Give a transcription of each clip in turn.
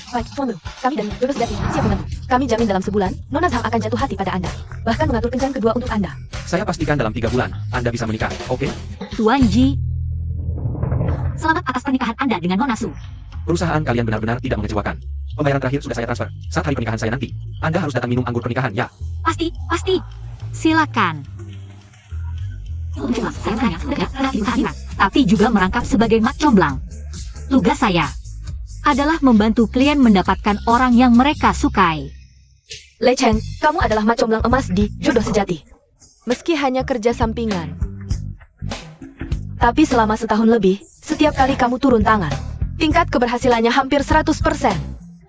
Baik, Tuan Guru. Kami dan Jodoh Sejati siap membantu. Kami jamin dalam sebulan, Nona Zhang akan jatuh hati pada Anda. Bahkan mengatur kencan kedua untuk Anda. Saya pastikan dalam 3 bulan, Anda bisa menikah, oke? Tuan Ji, selamat atas pernikahan Anda dengan Nona Su. Perusahaan kalian benar-benar tidak mengecewakan. Pembayaran terakhir sudah saya transfer. Saat hari pernikahan saya nanti, Anda harus datang minum anggur pernikahan, ya? Pasti. Silakan. Saya hanya bekerja di usaha tapi juga merangkap sebagai mak comblang. Tugas saya adalah membantu klien mendapatkan orang yang mereka sukai. Lei Cheng, kamu adalah mak comblang emas di Jodoh Sejati. Meski hanya kerja sampingan. Tapi selama setahun lebih, setiap kali kamu turun tangan, tingkat keberhasilannya hampir 100%.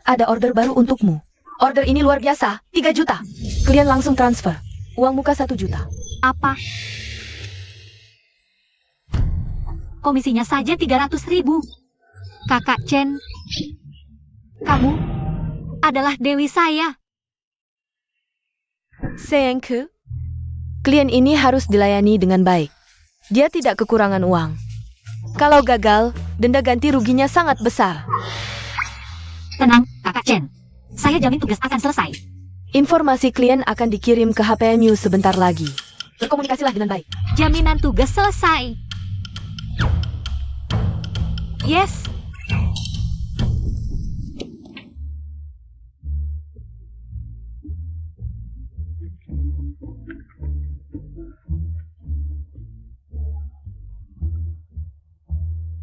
Ada order baru untukmu. Order ini luar biasa, 3 juta. Klien langsung transfer. Uang muka 1 juta. Apa? Komisinya saja 300.000. Kakak Chen, kamu adalah dewi saya. Sayangku, klien ini harus dilayani dengan baik. Dia tidak kekurangan uang. Kalau gagal, denda ganti ruginya sangat besar. Tenang, Kakak Chen. Saya jamin tugas akan selesai. Informasi klien akan dikirim ke HPMU sebentar lagi. Berkomunikasilah dengan baik. Jaminan tugas selesai. Yes.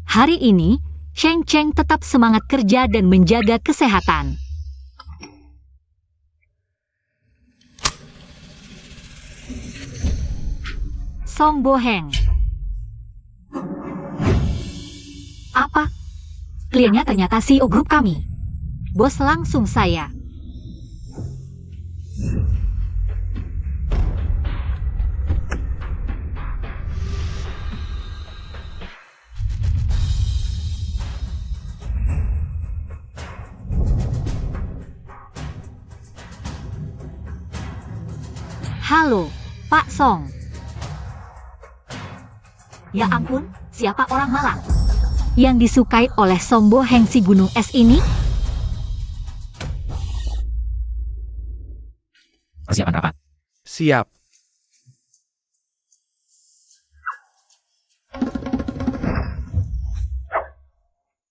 Hari ini, Cheng Cheng tetap semangat kerja dan menjaga kesehatan. Song Boheng. Apa? Kliennya ternyata CEO grup kami. Bos langsung saya. Halo, Pak Song. Ya ampun, siapa orang Malang yang disukai oleh Song Boheng si gunung es ini? Persiapan rapat. Siap.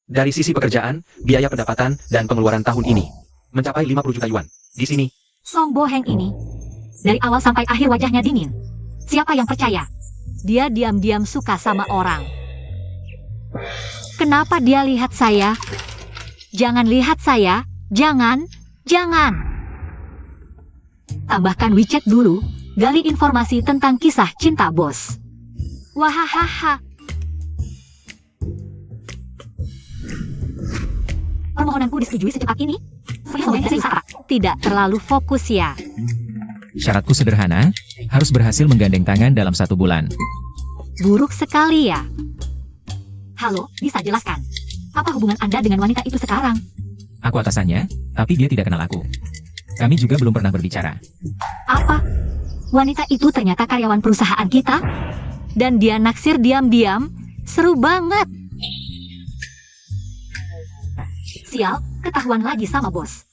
Dari sisi pekerjaan, biaya pendapatan, dan pengeluaran tahun ini mencapai 50 juta yuan. Di sini, Song Boheng ini, dari awal sampai akhir wajahnya dingin. Siapa yang percaya? Dia diam-diam suka sama orang. Kenapa dia lihat saya? Jangan lihat saya, jangan. Tambahkan WeChat dulu, gali informasi tentang kisah cinta bos. Wahahaha. Permohonanku disetujui secepat ini? Tidak terlalu fokus ya. Syaratku sederhana, harus berhasil menggandeng tangan dalam 1 bulan. Buruk sekali ya. Halo, bisa jelaskan? Apa hubungan Anda dengan wanita itu sekarang? Aku atasannya, tapi dia tidak kenal aku. Kami juga belum pernah berbicara. Apa? Wanita itu ternyata karyawan perusahaan kita? Dan dia naksir diam-diam? Seru banget. Sial, ketahuan lagi sama bos.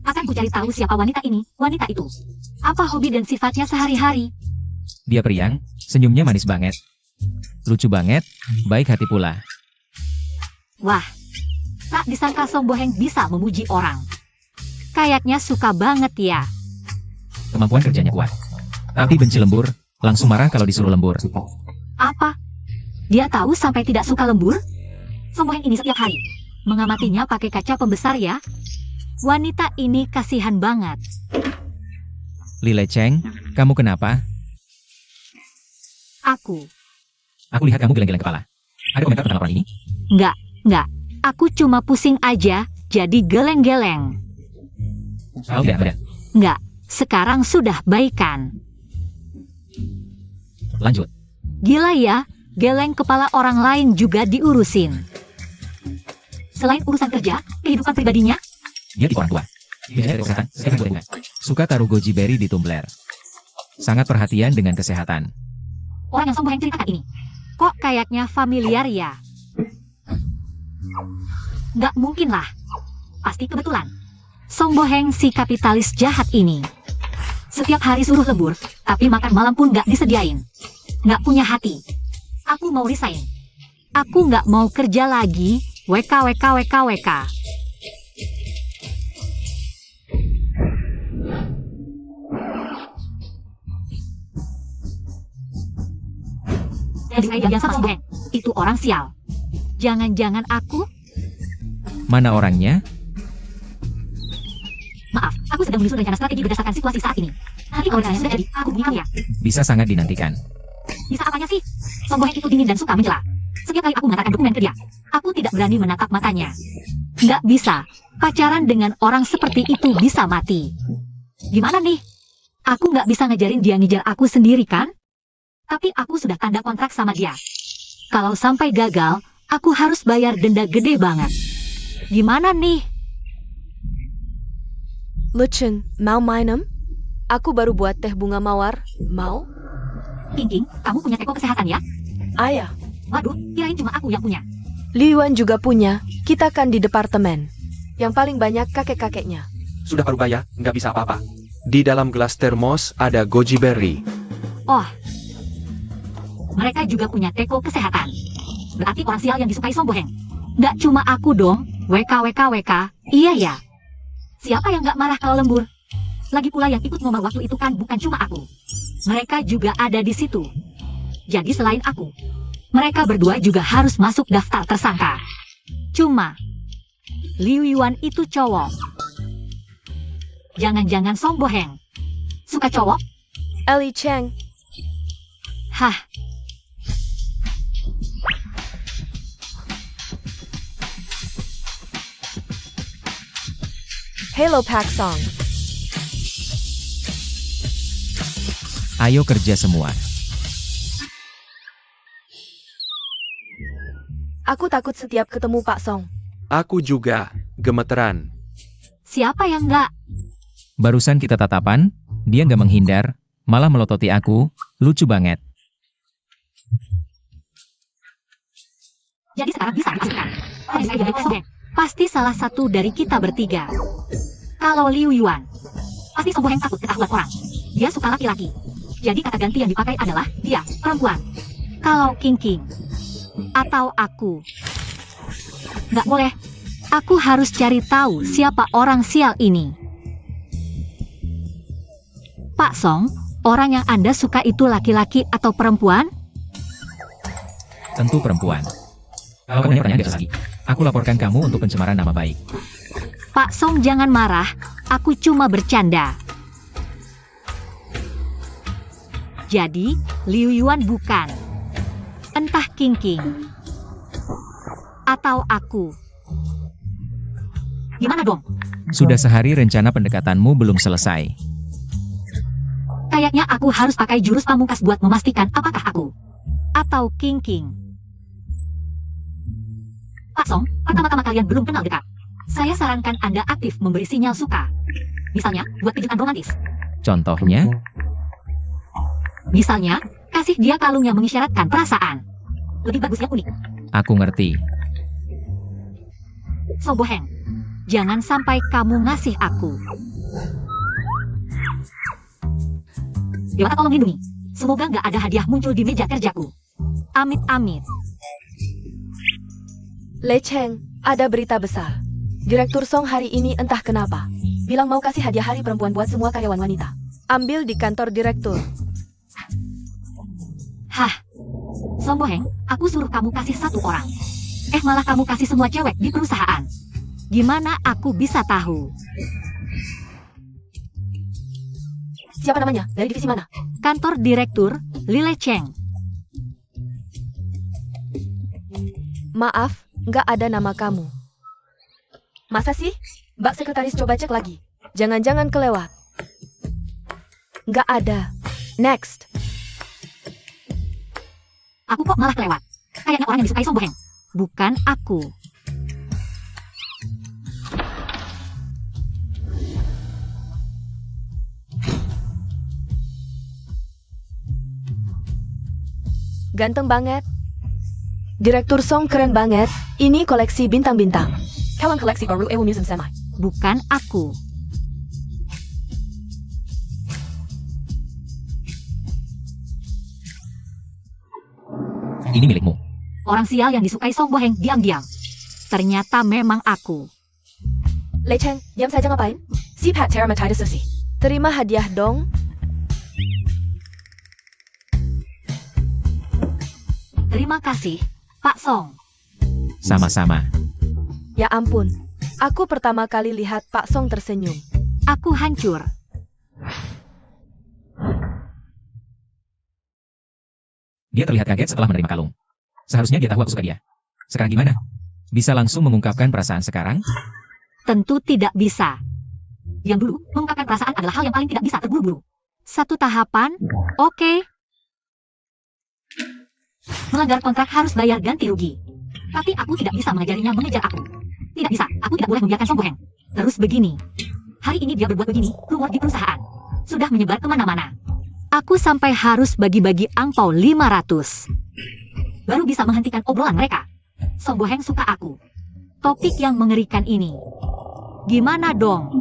Akan ku cari tahu siapa wanita ini, wanita itu. Apa hobi dan sifatnya sehari-hari? Dia periang, senyumnya manis banget. Lucu banget, baik hati pula. Wah, tak disangka Song Boheng bisa memuji orang. Kayaknya suka banget ya. Kemampuan kerjanya kuat. Tapi benci lembur, langsung marah kalau disuruh lembur. Apa? Dia tahu sampai tidak suka lembur? Song Boheng ini setiap hari mengamatinya pakai kaca pembesar ya. Wanita ini kasihan banget. Lei Cheng, kamu kenapa? Aku Lihat kamu geleng-geleng kepala. Ada komentar tentang laporan ini? Enggak. Aku cuma pusing aja, jadi geleng-geleng. Oh, tidak. Enggak, sekarang sudah baikan. Lanjut. Gila ya, geleng kepala orang lain juga diurusin. Selain urusan kerja, kehidupan pribadinya? Dia tipe orang tua. Menjaga kesehatan, sehat gorengan. Suka taruh goji berry di tumbler. Sangat perhatian dengan kesehatan. Orang yang Song Boheng ceritakan ini, kok kayaknya familiar ya? Nggak mungkin lah. pasti kebetulan. Song Boheng si kapitalis jahat ini. Setiap hari suruh lembur, tapi makan malam pun nggak disediain. Nggak punya hati. Aku mau resign. Aku nggak mau kerja lagi. WK. Yang sama Song Boheng. Itu orang sial. Jangan-jangan aku? Mana orangnya? Maaf, aku sedang menyusun rencana strategi berdasarkan situasi saat ini. Nanti kalau rencana sudah jadi, aku hubungi kamu ya. Bisa sangat dinantikan. Bisa apanya sih? Song Boheng itu dingin dan suka mencela. Setiap kali aku mengatakan dokumen ke dia, aku tidak berani menatap matanya. Nggak bisa. Pacaran dengan orang seperti itu bisa mati. Gimana nih? Aku nggak bisa ngajarin dia ngejar aku sendiri kan? Tapi aku sudah tanda kontrak sama dia. Kalau sampai gagal, aku harus bayar denda gede banget. Gimana nih? Lucen, mau minum? Aku baru buat teh bunga mawar. Mau? King, kamu punya teko kesehatan ya? Ayah. Waduh, kirain cuma aku yang punya. Liu Yuan juga punya. Kita kan di departemen. Yang paling banyak kakek-kakeknya. Sudah parubaya, nggak bisa apa-apa. Di dalam gelas termos ada goji berry. Oh, mereka juga punya teko kesehatan. Berarti orang sial yang disukai Song Boheng. Nggak cuma aku dong. WK. Iya ya. Siapa yang nggak marah kalau lembur? Lagi pula yang ikut ngomong waktu itu kan bukan cuma aku. Mereka juga ada di situ. Jadi selain aku, mereka berdua juga harus masuk daftar tersangka. Cuma, Liu Yuan itu cowok. Jangan-jangan Song Boheng suka cowok? Ellie Cheng. Hah? Hello Pak Song. Ayo kerja semua. Aku takut setiap ketemu Pak Song. Aku juga, gemeteran. Siapa yang nggak? Barusan kita tatapan, dia nggak menghindar, malah melototi aku, lucu banget. Jadi sekarang bisa dipastikan. Pasti salah satu dari kita bertiga. Kalau Liu Yuan, pasti Song Boheng takut ketahuan orang. Dia suka laki-laki. Jadi kata ganti yang dipakai adalah dia, perempuan. Kalau King, atau aku. Nggak boleh. Aku harus cari tahu siapa orang sial ini. Pak Song, orang yang Anda suka itu laki-laki atau perempuan? Tentu perempuan. Kalau kamu pertanyaan biasa lagi, aku laporkan kamu untuk pencemaran nama baik. Pak Song jangan marah, aku cuma bercanda. Jadi, Liu Yuan bukan. Entah King, atau aku. Gimana dong? Sudah sehari rencana pendekatanmu belum selesai. Kayaknya aku harus pakai jurus pamungkas buat memastikan apakah aku atau King. Pak Song, pertama-tama kalian belum kenal dekat. Saya sarankan Anda aktif memberi sinyal suka. Misalnya, buat kejutan romantis. Contohnya, Misalnya, kasih dia kalung yang mengisyaratkan perasaan. Lebih bagus yang unik. aku ngerti. Song Boheng, jangan sampai kamu ngasih aku. Dewa tolong lindungi. Semoga nggak ada hadiah muncul di meja kerjaku. Amit-amit. Le Cheng, ada berita besar. Direktur Song hari ini entah kenapa bilang mau kasih hadiah hari perempuan buat semua karyawan wanita. Ambil di kantor direktur. Hah? Song Boheng, aku suruh kamu kasih satu orang. Malah kamu kasih semua cewek di perusahaan. Gimana aku bisa tahu? Siapa namanya? Dari divisi mana? Kantor direktur, Lile Cheng. Maaf, nggak ada nama kamu. Masa sih? Mbak Sekretaris coba cek lagi. Jangan-jangan kelewat. Nggak ada. Next. Aku kok malah kelewat. Kayaknya orang yang disukai Song Boheng. Bukan aku. Ganteng banget. Direktur Song keren banget. Ini koleksi bintang-bintang. Kau ang koleksi baru Ewo Museum Semai. Bukan aku. Ini milikmu. Orang sial yang disukai Song Boheng diam-diam. Ternyata memang aku. Lei Chen, diam saja ngapain? Sipat Terramatitis Susi. Terima hadiah dong. Terima kasih, Pak Song. Sama-sama. Ya ampun, aku pertama kali lihat Pak Song tersenyum. Aku hancur. Dia terlihat kaget setelah menerima kalung. Seharusnya dia tahu aku suka dia. Sekarang gimana? Bisa langsung mengungkapkan perasaan sekarang? Tentu tidak bisa. Yang dulu, mengungkapkan perasaan adalah hal yang paling tidak bisa terburu-buru. Satu tahapan, oke. Melanggar kontrak harus bayar ganti rugi. Tapi aku tidak bisa mengajarinya mengejar aku. Tidak bisa, aku tidak boleh membiarkan Song Boheng. Terus begini. Hari ini dia berbuat begini, rumor di perusahaan. Sudah menyebar kemana-mana. Aku sampai harus bagi-bagi angpau 500. Baru bisa menghentikan obrolan mereka. Song Boheng suka aku. Topik yang mengerikan ini. Gimana dong?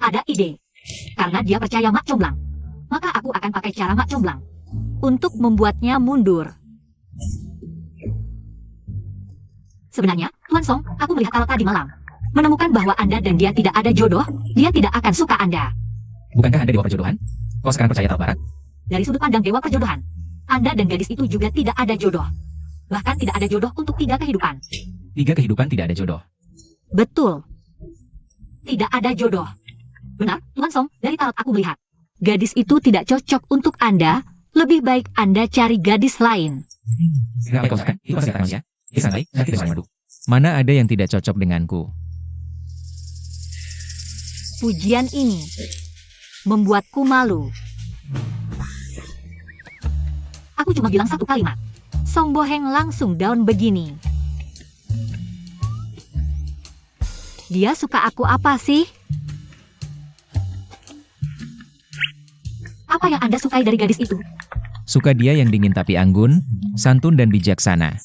Ada ide. Karena dia percaya Mak Comblang. Maka aku akan pakai cara Mak Comblang. Untuk membuatnya mundur. Sebenarnya, Tuan Song, aku melihat tarot tadi malam. Menemukan bahwa Anda dan dia tidak ada jodoh, dia tidak akan suka Anda. Bukankah Anda dewa perjodohan? Kau sekarang percaya tarot barat? Dari sudut pandang dewa perjodohan, Anda dan gadis itu juga tidak ada jodoh. Bahkan tidak ada jodoh untuk 3 kehidupan. 3 kehidupan tidak ada jodoh. Betul. Tidak ada jodoh. Benar, Tuan Song, dari tarot aku melihat. Gadis itu tidak cocok untuk Anda, lebih baik Anda cari gadis lain. Kenapa kau suka? Itu pasti kata manusia. Dia santai, dan tidak saling madu. Mana ada yang tidak cocok denganku? Pujian ini membuatku malu. Aku cuma bilang satu kalimat. Song Boheng langsung down begini. Dia suka aku apa sih? Apa yang Anda sukai dari gadis itu? Suka dia yang dingin tapi anggun, santun dan bijaksana.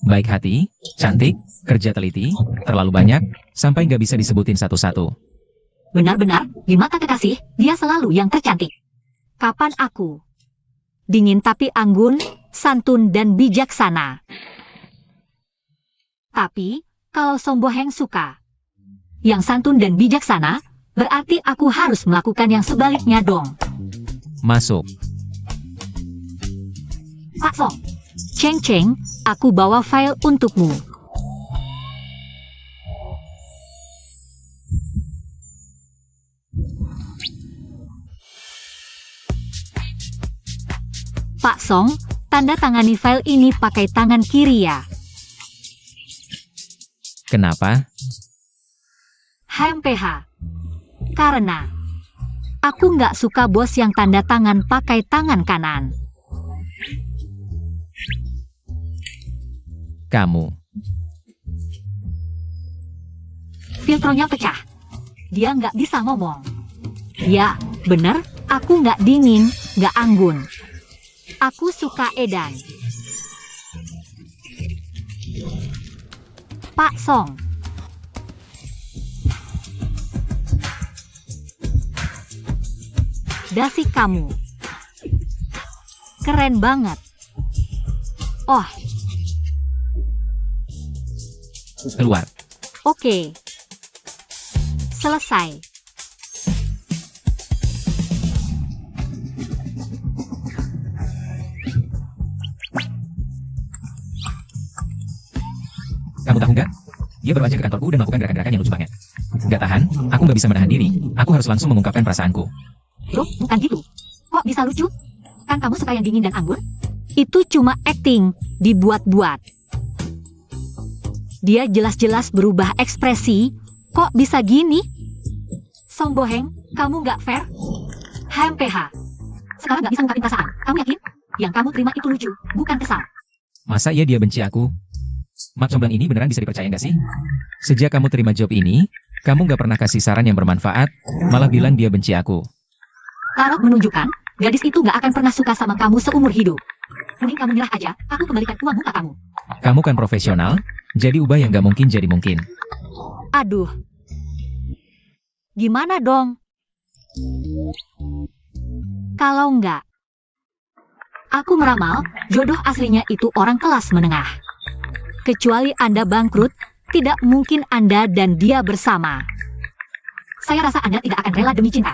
Baik hati, cantik, kerja teliti, terlalu banyak, sampai nggak bisa disebutin satu-satu. Benar-benar, di mata kekasih, dia selalu yang tercantik. Kapan aku? Dingin tapi anggun, santun dan bijaksana. Tapi, kalau Song Boheng suka yang santun dan bijaksana, berarti aku harus melakukan yang sebaliknya dong. Masuk. Pak Song, Cheng Cheng, aku bawa file untukmu. Pak Song, tanda tangani file ini pakai tangan kiri ya. Kenapa? HMPH. Karena aku nggak suka bos yang tanda tangan pakai tangan kanan. Kamu. Filtronya pecah. Dia nggak bisa ngomong. Ya, bener, aku nggak dingin, nggak anggun. Aku suka edan. Pak Song. Dasi kamu. Keren banget. Oh, Keluar. oke. Selesai. Kamu tahu nggak? Dia baru aja ke kantorku dan melakukan gerakan-gerakan yang lucu banget. Nggak tahan, aku nggak bisa menahan diri. Aku harus langsung mengungkapkan perasaanku. Loh, bukan gitu. Kok bisa lucu? Kan kamu suka yang dingin dan anggun? Itu cuma acting, dibuat-buat. Dia jelas-jelas berubah ekspresi. Kok bisa gini? Song Boheng, kamu nggak fair. HMPH. Sekarang nggak bisa ngungkapin perasaan. Kamu yakin? Yang kamu terima itu lucu, bukan kesal. Masa iya dia benci aku? Mak Comblang ini beneran bisa dipercaya nggak sih? Sejak kamu terima job ini, kamu nggak pernah kasih saran yang bermanfaat, malah bilang dia benci aku. Tarot menunjukkan, gadis itu nggak akan pernah suka sama kamu seumur hidup. Mending kamu nyerah aja, aku kembalikan uang muka kamu. Kamu kan profesional, Jadi ubah yang gak mungkin jadi mungkin. Aduh. Gimana dong? Kalau enggak, aku meramal jodoh aslinya itu orang kelas menengah. Kecuali Anda bangkrut, tidak mungkin Anda dan dia bersama. Saya rasa Anda tidak akan rela demi cinta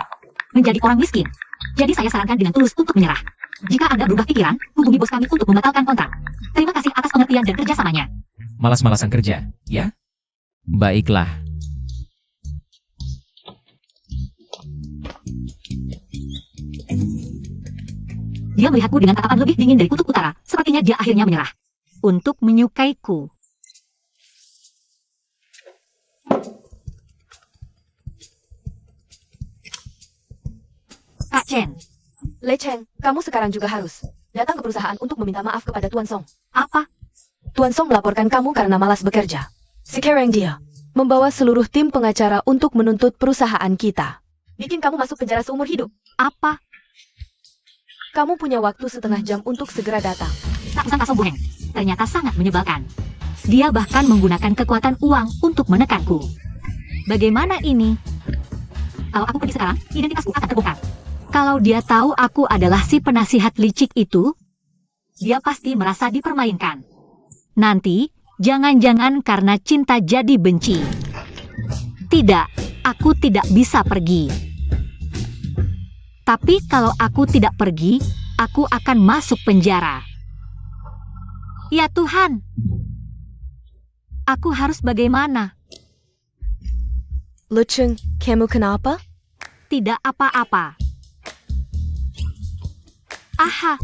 menjadi orang miskin. Jadi saya sarankan dengan tulus untuk menyerah. Jika Anda berubah pikiran, hubungi bos kami untuk membatalkan kontrak. Terima kasih atas pengertian dan kerjasamanya. Malas-malasan kerja, ya? Baiklah. Dia melihatku dengan tatapan lebih dingin dari kutub utara. Sepertinya dia akhirnya menyerah. Untuk menyukaiku. Kak Chen, Le Cheng, kamu sekarang juga harus datang ke perusahaan untuk meminta maaf kepada Tuan Song. apa? Tuan Song melaporkan kamu karena malas bekerja. Sekarang dia membawa seluruh tim pengacara untuk menuntut perusahaan kita. Bikin kamu masuk penjara seumur hidup. Apa? Kamu punya waktu setengah jam untuk segera datang. Tak usah Song Boheng. Ternyata sangat menyebalkan. Dia bahkan menggunakan kekuatan uang untuk menekanku. Bagaimana ini? Kalau aku pergi sekarang, identitasku akan terbongkar. Kalau dia tahu aku adalah si penasihat licik itu, dia pasti merasa dipermainkan. Nanti, jangan-jangan karena cinta jadi benci. Tidak, aku tidak bisa pergi. Tapi kalau aku tidak pergi, aku akan masuk penjara. Ya Tuhan, aku harus bagaimana? Le Cheng, kamu kenapa? Tidak apa-apa. Aha,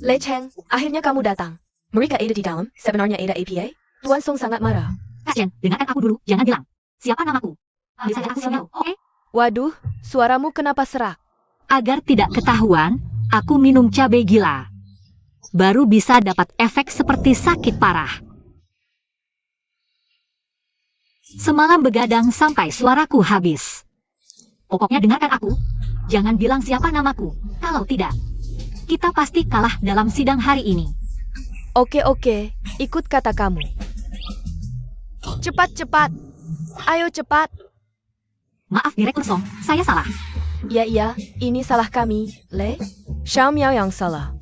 Le Cheng, akhirnya kamu datang. Mereka ada di dalam, sebenarnya ada APA. Tuan Song sangat marah. Kak Chen, dengarkan aku dulu, jangan bilang. Siapa namaku? Panggil saja aku Xiao, oke? Waduh, suaramu kenapa serak? Agar tidak ketahuan, aku minum cabai gila. Baru bisa dapat efek seperti sakit parah. Semalam begadang sampai suaraku habis. Pokoknya dengarkan aku, jangan bilang siapa namaku. Kalau tidak, kita pasti kalah dalam sidang hari ini. Oke, ikut kata kamu. Cepat. Ayo cepat. Maaf Direktur Song, saya salah. Iya, ini salah kami, Le. Xiao Miao yang salah.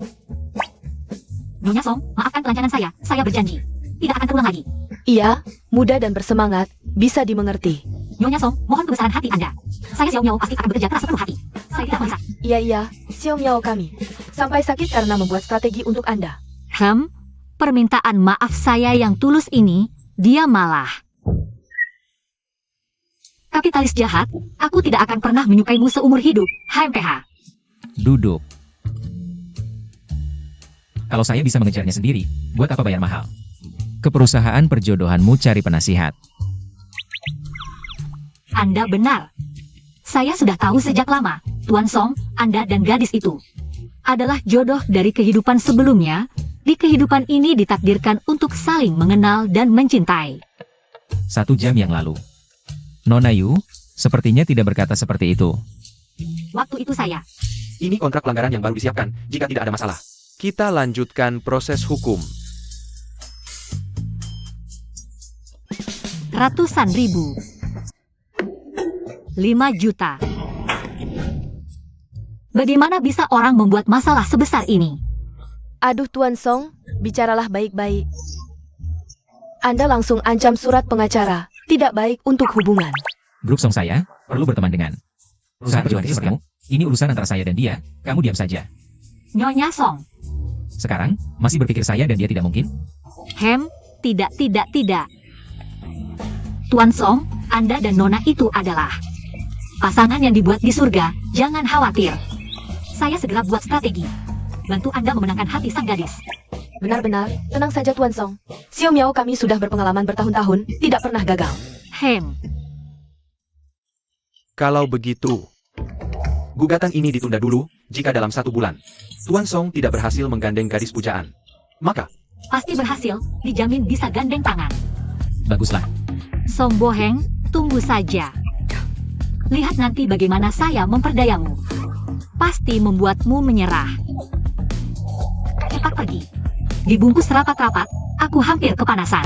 Nyonya Song, maafkan kelancaran saya berjanji. Tidak akan terulang lagi. Iya, muda dan bersemangat, bisa dimengerti. Nyonya Song, mohon kebesaran hati Anda. Saya Xiao Miao pasti akan bekerja keras sepenuh hati. Saya tidak memaksa. Iya, Xiao Miao kami. Sampai sakit karena membuat strategi untuk Anda. Permintaan maaf saya yang tulus ini, dia malah. Kapitalis jahat, aku tidak akan pernah menyukaimu seumur hidup, HMPH. Duduk. Kalau saya bisa mengejarnya sendiri, buat apa bayar mahal? Ke perusahaan perjodohanmu cari penasihat. Anda benar. Saya sudah tahu sejak lama, Tuan Song, Anda dan gadis itu adalah jodoh dari kehidupan sebelumnya. Di kehidupan ini ditakdirkan untuk saling mengenal dan mencintai. 1 jam yang lalu. Nona Yu, sepertinya tidak berkata seperti itu. Waktu itu saya. Ini kontrak pelanggaran yang baru disiapkan, jika tidak ada masalah. Kita lanjutkan proses hukum. Ratusan ribu. 5 juta. Bagaimana bisa orang membuat masalah sebesar ini? Aduh Tuan Song, bicaralah baik-baik. Anda langsung ancam surat pengacara. Tidak baik untuk hubungan. Grup Song saya, perlu berteman dengan perusahaan perjuangan seperti kamu. Ini urusan antara saya dan dia, kamu diam saja. Nyonya Song. Sekarang, masih berpikir saya dan dia tidak mungkin? Tidak. Tuan Song, Anda dan Nona itu adalah pasangan yang dibuat di surga, jangan khawatir. Saya segera buat strategi. Bantu Anda memenangkan hati sang gadis. Benar-benar, tenang saja Tuan Song. Xiao Miao kami sudah berpengalaman bertahun-tahun, tidak pernah gagal. Kalau begitu, gugatan ini ditunda dulu, jika dalam 1 bulan, Tuan Song tidak berhasil menggandeng gadis pujaan. Maka, Pasti berhasil, dijamin bisa gandeng tangan. Baguslah. Song Boheng, tunggu saja. Lihat nanti bagaimana saya memperdayamu. Pasti membuatmu menyerah. Cepat pergi. Dibungkus rapat-rapat, aku hampir kepanasan.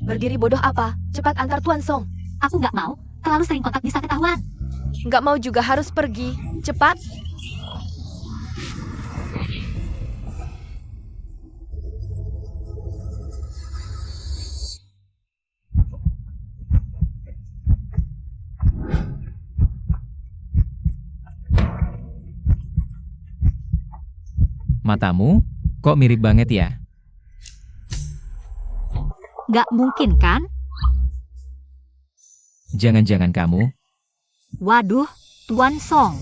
Berdiri bodoh apa? Cepat antar Tuan Song. Aku nggak mau, terlalu sering kontak bisa ketahuan. Nggak mau juga harus pergi. Cepat. Matamu, kok mirip banget ya? Nggak mungkin kan? Jangan-jangan kamu? Waduh, Tuan Song.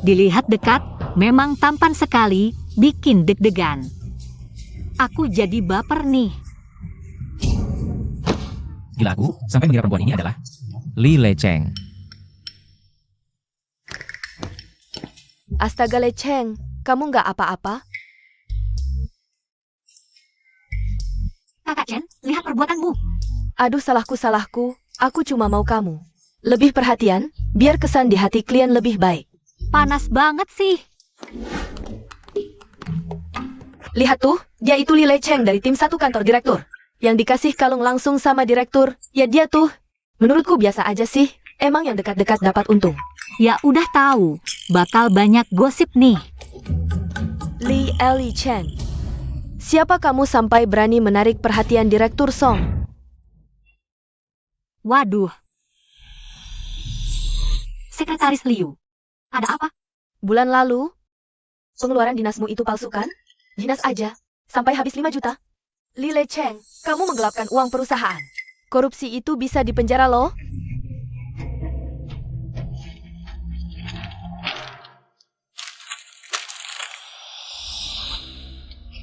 Dilihat dekat, memang tampan sekali, bikin deg-degan. Aku jadi baper nih. Gila aku, sampai mengira perempuan ini adalah Li Lecheng. Astaga Lecheng, kamu nggak apa-apa? Kakak Chen, lihat perbuatanmu. Aduh salahku. Aku cuma mau kamu lebih perhatian, biar kesan di hati klien lebih baik. Panas banget sih. Lihat tuh, dia itu Li Lecheng dari tim 1 kantor direktur. Yang dikasih kalung langsung sama direktur, ya dia tuh. Menurutku biasa aja sih, emang yang dekat-dekat dapat untung. Ya udah tahu, bakal banyak gosip nih. Li Chen. Siapa kamu sampai berani menarik perhatian Direktur Song? Waduh. Sekretaris Liu. Ada apa? Bulan lalu, pengeluaran dinasmu itu palsu kan? Dinas aja, sampai habis 5 juta. Li Lecheng, kamu menggelapkan uang perusahaan. Korupsi itu bisa dipenjara loh.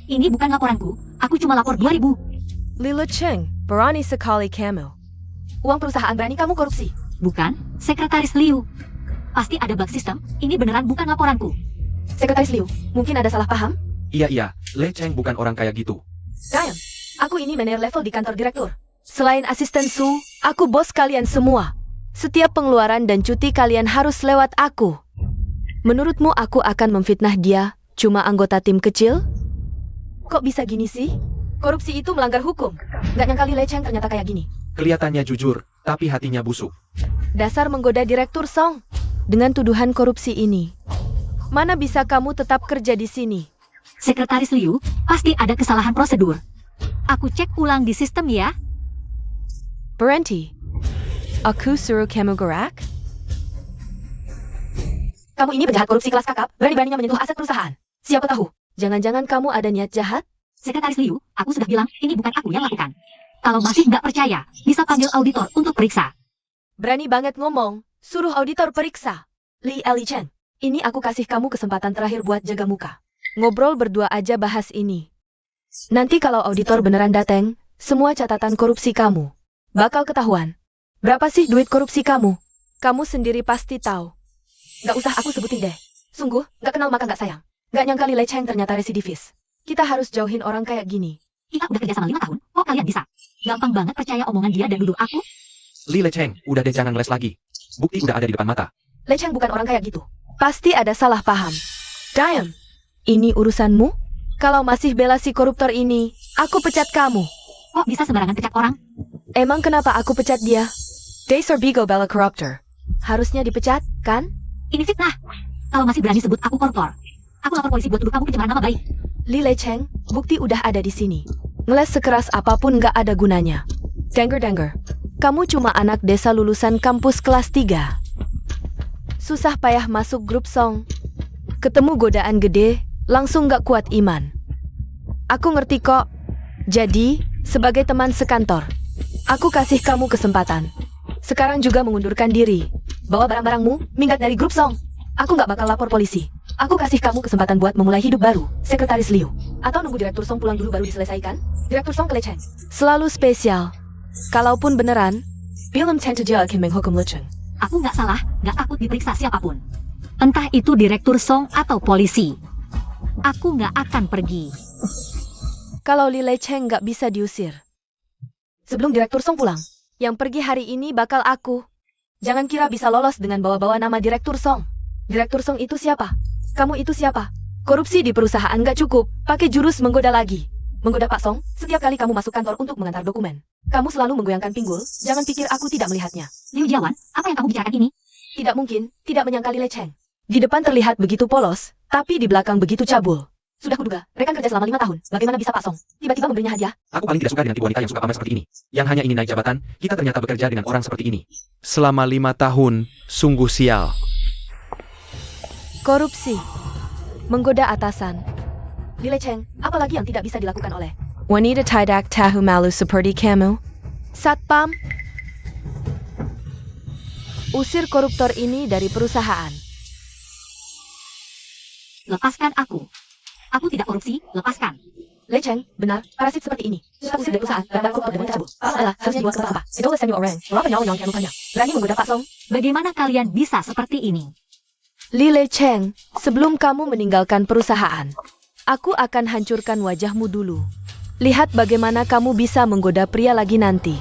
Ini bukan laporanku, aku cuma lapor 2000. Li Lecheng, berani sekali kamu. Uang perusahaan berani kamu korupsi. Bukan, Sekretaris Liu. Pasti ada bug sistem, ini beneran bukan laporanku. Sekretaris Liu, mungkin ada salah paham? Iya, Lecheng bukan orang kayak gitu. Diane, aku ini manajer level di kantor direktur. Selain asisten Su, aku bos kalian semua. Setiap pengeluaran dan cuti kalian harus lewat aku. Menurutmu aku akan memfitnah dia, cuma anggota tim kecil? Kok bisa gini sih? Korupsi itu melanggar hukum. Gak nyangka Li Lecheng ternyata kayak gini. Kelihatannya jujur, tapi hatinya busuk. Dasar menggoda Direktur Song. Dengan tuduhan korupsi ini, mana bisa kamu tetap kerja di sini? Sekretaris Liu, pasti ada kesalahan prosedur. Aku cek ulang di sistem ya. Berhenti. Aku suruh kamu gerak? Kamu ini penjahat korupsi kelas kakap, berani-beraninya menyentuh aset perusahaan. Siapa tahu, jangan-jangan kamu ada niat jahat? Sekretaris Liu, aku sudah bilang, ini bukan aku yang lakukan. Kalau masih nggak percaya, bisa panggil auditor untuk periksa. Berani banget ngomong, suruh auditor periksa. Li Chen, ini aku kasih kamu kesempatan terakhir buat jaga muka. Ngobrol berdua aja bahas ini. Nanti kalau auditor beneran dateng, semua catatan korupsi kamu bakal ketahuan. Berapa sih duit korupsi kamu? Kamu sendiri pasti tahu. Gak usah aku sebutin deh. Sungguh, gak kenal maka gak sayang. Gak nyangka Li Lecheng ternyata residivis. Kita harus jauhin orang kayak gini. Kita udah kerja sama 5 tahun, kok kalian bisa? Gampang banget percaya omongan dia dan duduk aku? Li Lecheng, udah deh jangan ngeles lagi. Bukti udah ada di depan mata. Lecheng bukan orang kayak gitu. Pasti ada salah paham. Diane, ini urusanmu? Kalau masih bela si koruptor ini, aku pecat kamu. Kok bisa sembarangan pecat orang? Emang kenapa aku pecat dia? Dasar bigo bela koruptor. Harusnya dipecat, kan? Ini fitnah. Kalau masih berani sebut aku koruptor, aku lapor polisi buat tuduh kamu pencemaran nama baik. Li Lecheng, bukti udah ada di sini. Ngeles sekeras apapun gak ada gunanya. Denger, kamu cuma anak desa lulusan kampus kelas 3. Susah payah masuk grup Song. Ketemu godaan gede, langsung gak kuat iman. Aku ngerti kok. Jadi, sebagai teman sekantor, aku kasih kamu kesempatan. Sekarang juga mengundurkan diri. Bawa barang-barangmu, minggat dari grup Song. Aku gak bakal lapor polisi. Aku kasih kamu kesempatan buat memulai hidup baru, Sekretaris Liu. Atau nunggu Direktur Song pulang dulu baru diselesaikan? Direktur Song ke Lecheng. Selalu spesial. Kalaupun beneran, film Tenta Dia akan menghukum Lecheng. Aku nggak salah, nggak takut diperiksa siapapun. Entah itu Direktur Song atau polisi. Aku nggak akan pergi. Kalau Li Lecheng nggak bisa diusir. Sebelum Direktur Song pulang, yang pergi hari ini bakal aku. Jangan kira bisa lolos dengan bawa-bawa nama Direktur Song. Direktur Song itu siapa? Kamu itu siapa? Korupsi di perusahaan nggak cukup, pakai jurus menggoda lagi. Menggoda Pak Song, setiap kali kamu masuk kantor untuk mengantar dokumen. Kamu selalu menggoyangkan pinggul, jangan pikir aku tidak melihatnya. Liu Jiawan, apa yang kamu bicarakan ini? Tidak mungkin, tidak menyangkali Li Cheng. Di depan terlihat begitu polos, tapi di belakang begitu cabul. Sudah kuduga, rekan kerja selama 5 tahun, bagaimana bisa Pak Song tiba-tiba memberinya hadiah? Aku paling tidak suka dengan tipe wanita yang suka pamer seperti ini. Yang hanya ingin naik jabatan, kita ternyata bekerja dengan orang seperti ini. Selama 5 tahun, sungguh sial. Korupsi. Menggoda atasan. Li Cheng, apalagi yang tidak bisa dilakukan oleh wanita tidak tahu malu seperti kamu? Satpam, usir koruptor ini dari perusahaan. Lepaskan aku. Aku tidak korupsi, lepaskan. Li Cheng, benar, parasit seperti ini. Kita usir dari perusahaan, karena koruptor dan cabul. Pak Song adalah seharusnya dibuat ke tempat. Itu Samuel Orange, walaupun yang lukanya. Berani menggoda Pak Song. Bagaimana kalian bisa seperti ini? Li Cheng, sebelum kamu meninggalkan perusahaan, aku akan hancurkan wajahmu dulu. Lihat bagaimana kamu bisa menggoda pria lagi nanti.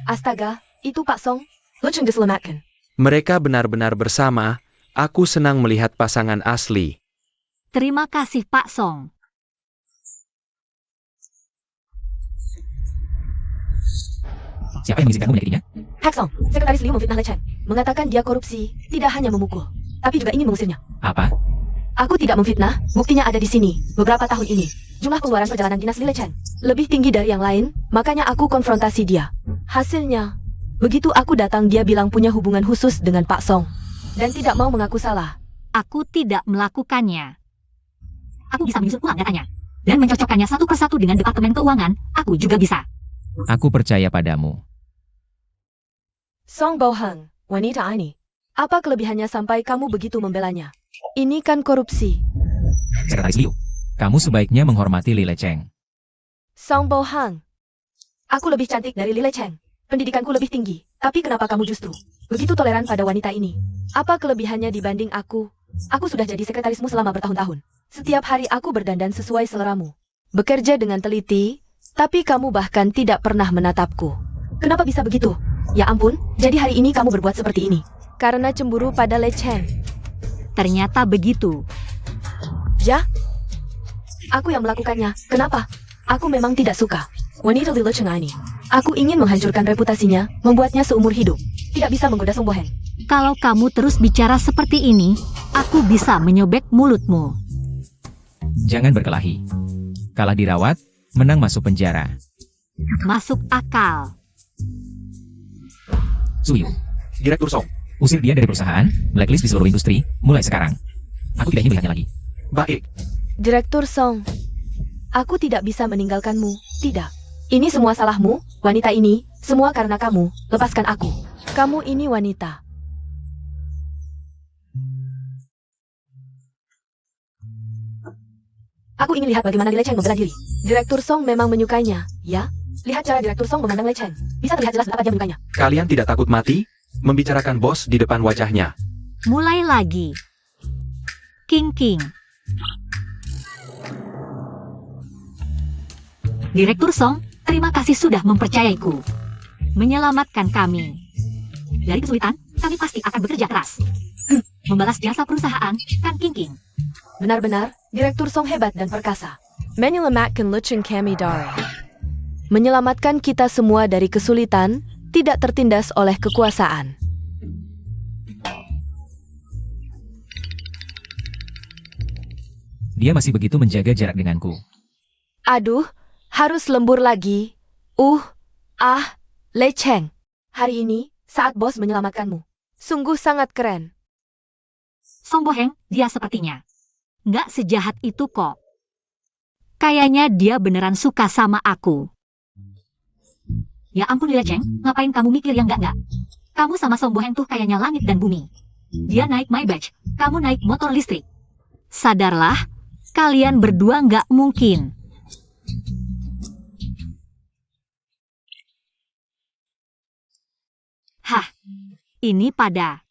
Astaga, itu Pak Song. Lu Cheng diselamatkan. Mereka benar-benar bersama, aku senang melihat pasangan asli. Terima kasih Pak Song. Siapa yang mengizinkanmu menyakitinya? Hak Song, sekretaris Liu memfitnah Li Cheng. Mengatakan dia korupsi, tidak hanya memukul, tapi juga ingin mengusirnya. Apa? Aku tidak memfitnah, buktinya ada di sini, beberapa tahun ini. Jumlah pengeluaran perjalanan dinas Li Cheng lebih tinggi dari yang lain, makanya aku konfrontasi dia. Hasilnya, begitu aku datang dia bilang punya hubungan khusus dengan Pak Song. Dan tidak mau mengaku salah. Aku tidak melakukannya. Aku bisa menyusun ulang datanya. Dan mencocokkannya satu persatu dengan Departemen Keuangan, aku juga bisa. Aku percaya padamu. Song Bohang, wanita ini. Apa kelebihannya sampai kamu begitu membelanya? Ini kan korupsi. Sekretaris Liu, kamu sebaiknya menghormati Li Cheng. Song Bohang. Aku lebih cantik dari Li Cheng. Pendidikanku lebih tinggi. Tapi kenapa kamu justru begitu toleran pada wanita ini? Apa kelebihannya dibanding aku? Aku sudah jadi sekretarismu selama bertahun-tahun. Setiap hari aku berdandan sesuai seleramu. Bekerja dengan teliti, tapi kamu bahkan tidak pernah menatapku. Kenapa bisa begitu? Ya ampun, jadi hari ini kamu berbuat seperti ini. Karena cemburu pada Li Cheng. Ternyata begitu. Ya? Aku yang melakukannya. Kenapa? Aku memang tidak suka wanita Li Cheng ini. Aku ingin menghancurkan reputasinya, membuatnya seumur hidup. Tidak bisa menggoda Song Boheng. Kalau kamu terus bicara seperti ini, aku bisa menyobek mulutmu. Jangan berkelahi. Kalah dirawat, menang masuk penjara. Masuk akal. Suyu, Direktur Song, usir dia dari perusahaan, blacklist di seluruh industri, mulai sekarang. Aku tidak ingin melihatnya lagi. baik. Direktur Song, aku tidak bisa meninggalkanmu. Tidak. Ini semua salahmu, wanita ini. Semua karena kamu. Lepaskan aku. Kamu ini wanita. Aku ingin lihat bagaimana Li Cheng membela diri. Direktur Song memang menyukainya, ya? Lihat cara Direktur Song memandang Li Cheng. Bisa terlihat jelas betapa dia menyukainya. Kalian tidak takut mati? Membicarakan bos di depan wajahnya. Mulai lagi. King King. Direktur Song, terima kasih sudah mempercayaiku. Menyelamatkan kami. Dari kesulitan, kami pasti akan bekerja keras. Membalas jasa perusahaan, kan King King. Benar-benar, Direktur Song hebat dan perkasa. Menyelamatkan Li Cheng kami dari. Menyelamatkan kita semua dari kesulitan, tidak tertindas oleh kekuasaan. Dia masih begitu menjaga jarak denganku. Aduh, harus lembur lagi. Li Cheng. Hari ini, saat bos menyelamatkanmu. Sungguh sangat keren. Song Boheng, dia sepertinya nggak sejahat itu kok. Kayaknya dia beneran suka sama aku. Ya ampun Li Cheng, ngapain kamu mikir yang enggak-enggak? Kamu sama Song Boheng tuh kayaknya langit dan bumi. Dia naik my badge, kamu naik motor listrik. Sadarlah, kalian berdua nggak mungkin. Hah, ini pada.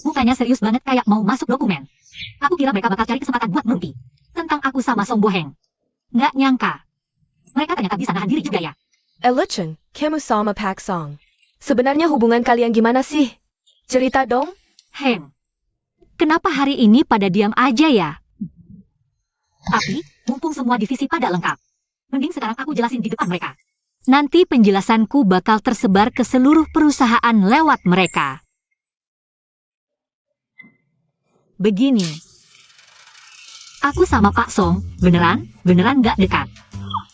Mukanya serius banget kayak mau masuk dokumen. Aku kira mereka bakal cari kesempatan buat merumpi tentang aku sama Song Boheng. Nggak nyangka. Mereka ternyata bisa nahan diri juga ya. Lucheng, kamu sama Pak Song. Sebenarnya hubungan kalian gimana sih? Cerita dong. Heng. Kenapa hari ini pada diam aja ya? Tapi, mumpung semua divisi pada lengkap. Mending sekarang aku jelasin di depan mereka. Nanti penjelasanku bakal tersebar ke seluruh perusahaan lewat mereka. Begini. Aku sama Pak Song, beneran gak dekat.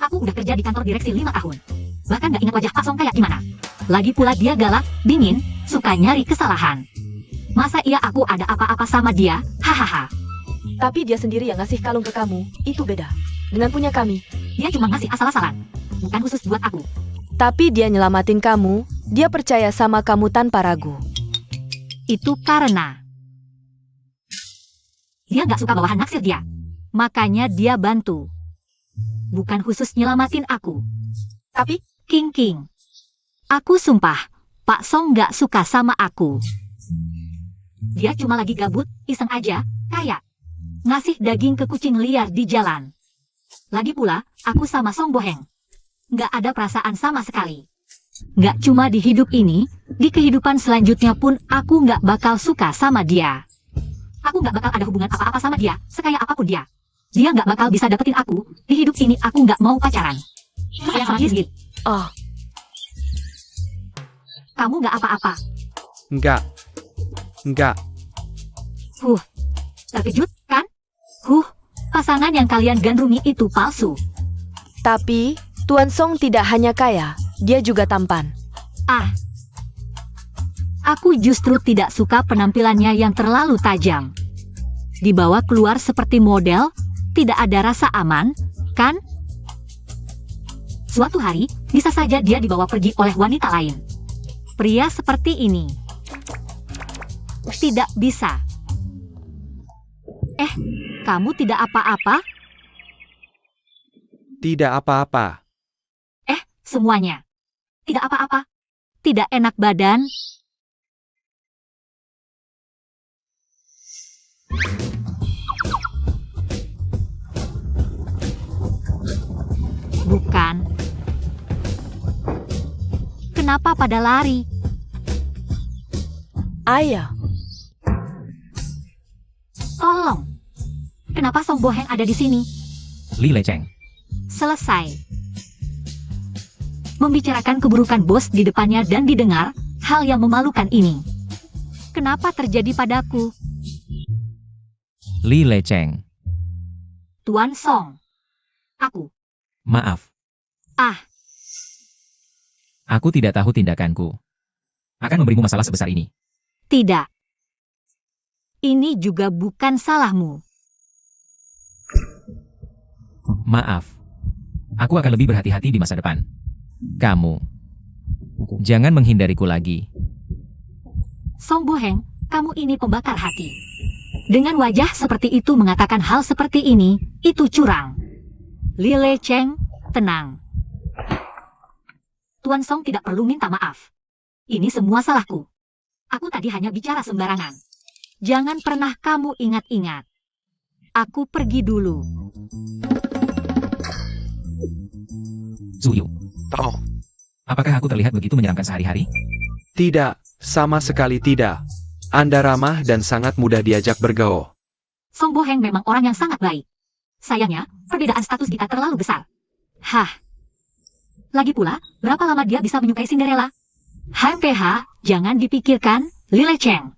Aku udah kerja di kantor direksi 5 tahun. Bahkan gak ingat wajah Pak Song kayak gimana. Lagi pula dia galak, dingin, suka nyari kesalahan. Masa iya aku ada apa-apa sama dia? Hahaha. Tapi dia sendiri yang ngasih kalung ke kamu, itu beda. Dengan punya kami. Dia cuma ngasih asal-asalan. Bukan khusus buat aku. Tapi dia nyelamatin kamu, dia percaya sama kamu tanpa ragu. Itu karena dia gak suka bawahan naksir dia. Makanya dia bantu. Bukan khusus nyelamatin aku. Tapi, King. Aku sumpah, Pak Song gak suka sama aku. Dia cuma lagi gabut, iseng aja, kayak ngasih daging ke kucing liar di jalan. Lagi pula, aku sama Song Boheng. Gak ada perasaan sama sekali. Gak cuma di hidup ini, di kehidupan selanjutnya pun aku gak bakal suka sama dia. Aku gak bakal ada hubungan apa-apa sama dia, sekaya apapun dia. Dia gak bakal bisa dapetin aku, di hidup ini aku gak mau pacaran. Sayang sama Hizgit. oh, Kamu gak apa-apa. Enggak. Terkejut, kan? Pasangan yang kalian gandrungi itu palsu. tapi, Tuan Song tidak hanya kaya, dia juga tampan. Aku justru tidak suka penampilannya yang terlalu tajam. Dibawa keluar seperti model, tidak ada rasa aman, kan? Suatu hari, bisa saja dia dibawa pergi oleh wanita lain. Pria seperti ini. Tidak bisa. Kamu tidak apa-apa? Tidak apa-apa. Semuanya. Tidak apa-apa. Tidak enak badan. Bukan. Kenapa pada lari? Ayah, Tolong. Kenapa Song Boheng ada di sini? Li Lecheng. Selesai. Membicarakan keburukan bos di depannya dan didengar, hal yang memalukan ini. Kenapa terjadi padaku? Li Lecheng. Tuan Song. Aku. Maaf. Aku tidak tahu tindakanku akan memberimu masalah sebesar ini. Tidak. Ini juga bukan salahmu. Maaf. Aku akan lebih berhati-hati di masa depan. Kamu. Jangan menghindariku lagi. Song Boheng, kamu ini pembakar hati. Dengan wajah seperti itu mengatakan hal seperti ini, itu curang. Li Lecheng, tenang. Tuan Song tidak perlu minta maaf. Ini semua salahku. Aku tadi hanya bicara sembarangan. Jangan pernah kamu ingat-ingat. Aku pergi dulu. Zuyu. Apakah aku terlihat begitu menyeramkan sehari-hari? Tidak, sama sekali tidak. Anda ramah dan sangat mudah diajak bergaul. Song Boheng memang orang yang sangat baik. Sayangnya, perbedaan status kita terlalu besar. Lagi pula, berapa lama dia bisa menyukai Cinderella? HMPH, jangan dipikirkan, Li Lecheng.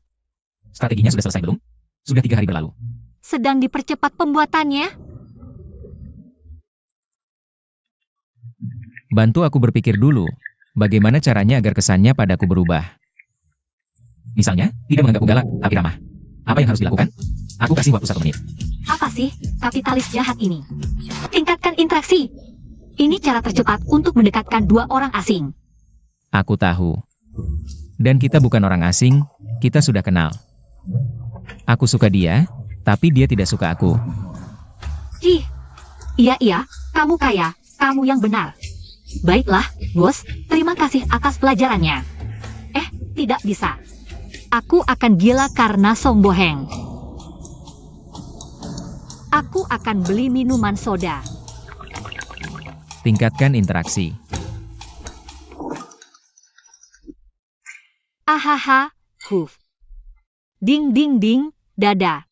Strateginya sudah selesai belum? Sudah 3 hari berlalu. Sedang dipercepat pembuatannya. Bantu aku berpikir dulu, bagaimana caranya agar kesannya padaku berubah. Misalnya, tidak menganggapku galak, tapi ramah. Apa yang harus dilakukan? Aku kasih waktu 1 menit. Apa sih, kapitalis jahat ini? Tingkatkan interaksi. Ini cara tercepat untuk mendekatkan 2 orang asing. Aku tahu. Dan kita bukan orang asing, kita sudah kenal. Aku suka dia, tapi dia tidak suka aku. Iya, kamu kaya, kamu yang benar. Baiklah, bos, terima kasih atas pelajarannya. Tidak bisa. Aku akan gila karena Song Boheng. Aku akan beli minuman soda. Tingkatkan interaksi. Ahaha, huf. Ding ding ding, dada.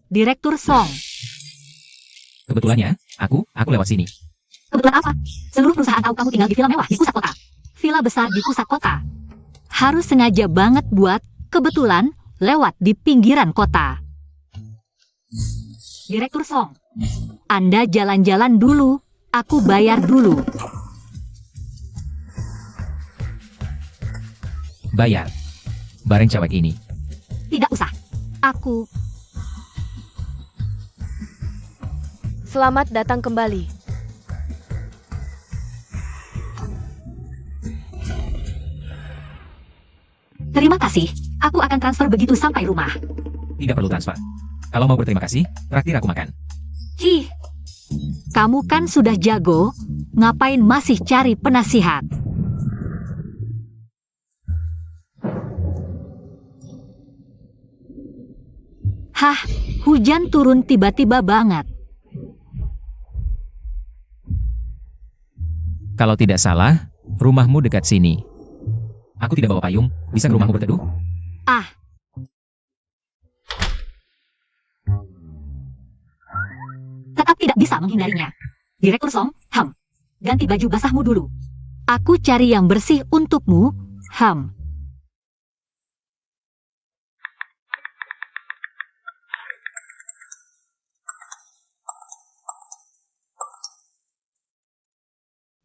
Direktur Song. Kebetulan ya, aku lewat sini. Kebetulan apa? Seluruh perusahaan tahu kamu tinggal di villa mewah di pusat kota. Villa besar di pusat kota. Harus sengaja banget buat kebetulan lewat di pinggiran kota. Direktur Song. Anda jalan-jalan dulu, aku bayar dulu. Bayar. Bareng cewek ini. Tidak usah. Aku. Selamat datang kembali. Terima kasih. Aku akan transfer begitu sampai rumah. Tidak perlu transfer. Kalau mau berterima kasih, traktir aku makan. Cih. Kamu kan sudah jago, ngapain masih cari penasihat? Hah, hujan turun tiba-tiba banget. Kalau tidak salah, rumahmu dekat sini. Aku tidak bawa payung, bisa ke rumahmu berteduh? Ah. Tetap tidak bisa menghindarinya. Direktur Song, ganti baju basahmu dulu. Aku cari yang bersih untukmu,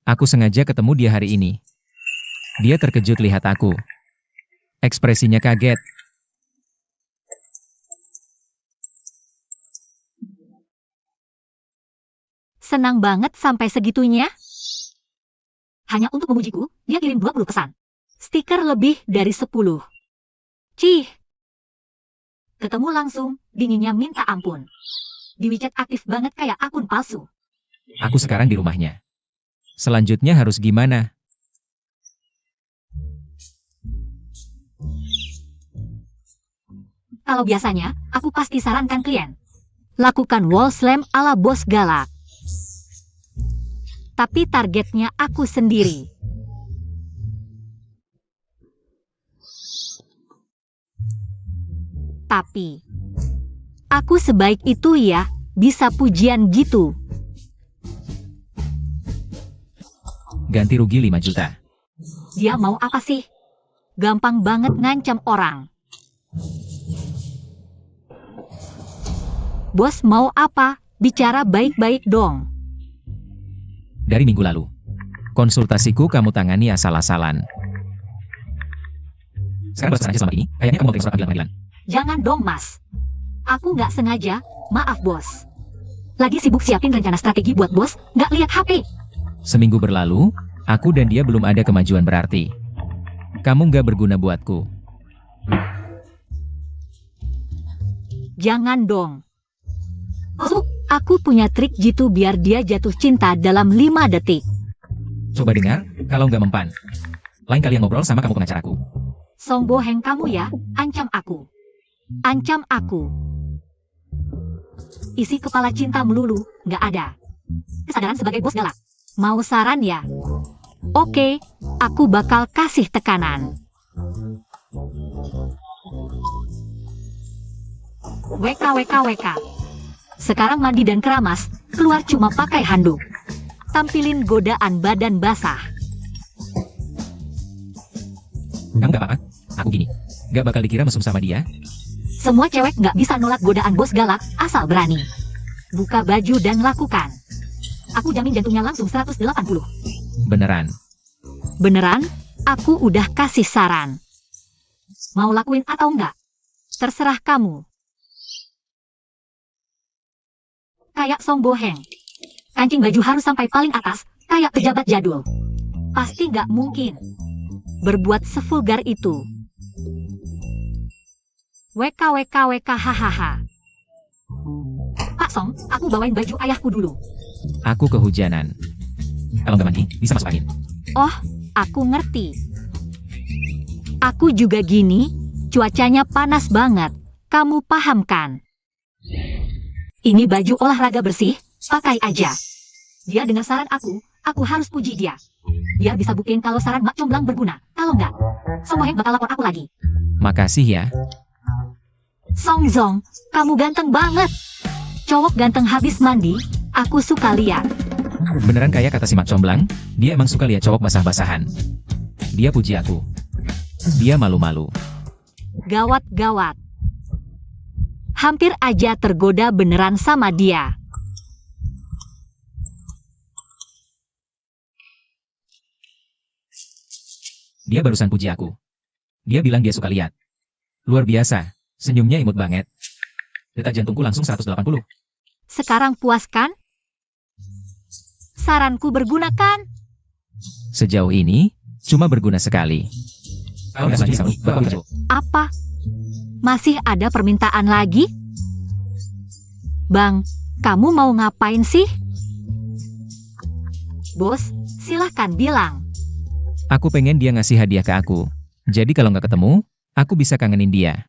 Aku sengaja ketemu dia hari ini. Dia terkejut lihat aku. Ekspresinya kaget. Senang banget sampai segitunya. Hanya untuk memujiku, dia kirim 20 pesan. Stiker lebih dari 10. Cih. Ketemu langsung, dinginnya minta ampun. Di WeChat aktif banget kayak akun palsu. Aku sekarang di rumahnya. Selanjutnya harus gimana? Kalau biasanya, aku pasti sarankan klien. Lakukan wall slam ala bos galak. Tapi targetnya aku sendiri. Tapi, aku sebaik itu ya, bisa pujian gitu. Ganti rugi 5 juta. Dia mau apa sih? Gampang banget ngancam orang. Bos mau apa? Bicara baik-baik dong. Dari minggu lalu. Konsultasiku kamu tangani asal-asalan. Sekarang balas aja selama ini, kayaknya kamu mau terima surat panggilan. Jangan dong mas. Aku nggak sengaja, maaf bos. Lagi sibuk siapin rencana strategi buat bos, nggak lihat HP. Seminggu berlalu, aku dan dia belum ada kemajuan berarti. Kamu nggak berguna buatku. Jangan dong. Aku punya trik jitu biar dia jatuh cinta dalam 5 detik. Coba dengar, kalau nggak mempan. Lain kali yang ngobrol sama kamu pengacaraku. Song Boheng kamu ya, ancam aku. Ancam aku. Isi kepala cinta melulu, nggak ada. Kesadaran sebagai bos galak. Mau saran ya? Oke, aku bakal kasih tekanan. WK. Sekarang mandi dan keramas, keluar cuma pakai handuk. Tampilin godaan badan basah. Kamu nggak apa-apa? Aku gini. Nggak bakal dikira mesum sama dia. Semua cewek nggak bisa nolak godaan bos galak, asal berani. Buka baju dan lakukan. Aku jamin jantungnya langsung 180. Beneran. Beneran? Aku udah kasih saran. Mau lakuin atau enggak? Terserah kamu. Kayak Song Boheng. Kancing baju harus sampai paling atas, kayak pejabat jadul. Pasti nggak mungkin berbuat sevulgar itu. WK hahaha. Pak Song, aku bawain baju ayahku dulu. Aku kehujanan. Kalau nggak mandi, bisa masuk angin. Oh, aku ngerti. Aku juga gini, cuacanya panas banget. Kamu paham kan? Ini baju olahraga bersih, pakai aja. Dia dengar saran aku harus puji dia. Biar bisa buktiin kalau saran Mak Comblang berguna. Kalau nggak, Song Boheng bakal lapor aku lagi. Makasih ya. Song Zong, kamu ganteng banget. Cowok ganteng habis mandi, aku suka lihat. Beneran kayak kata si Mak Comblang, dia emang suka lihat cowok basah-basahan. Dia puji aku. Dia malu-malu. Gawat-gawat. Hampir aja tergoda beneran sama dia. Dia barusan puji aku. Dia bilang dia suka lihat. Luar biasa, senyumnya imut banget. Detak jantungku langsung 180. Sekarang puas kan? Saranku berguna kan? Sejauh ini, cuma berguna sekali. Kalau nggak mandi sama Bapak Wijo. Apa? Masih ada permintaan lagi? Bang, kamu mau ngapain sih? Bos, silahkan bilang. Aku pengen dia ngasih hadiah ke aku. Jadi kalau nggak ketemu, aku bisa kangenin dia.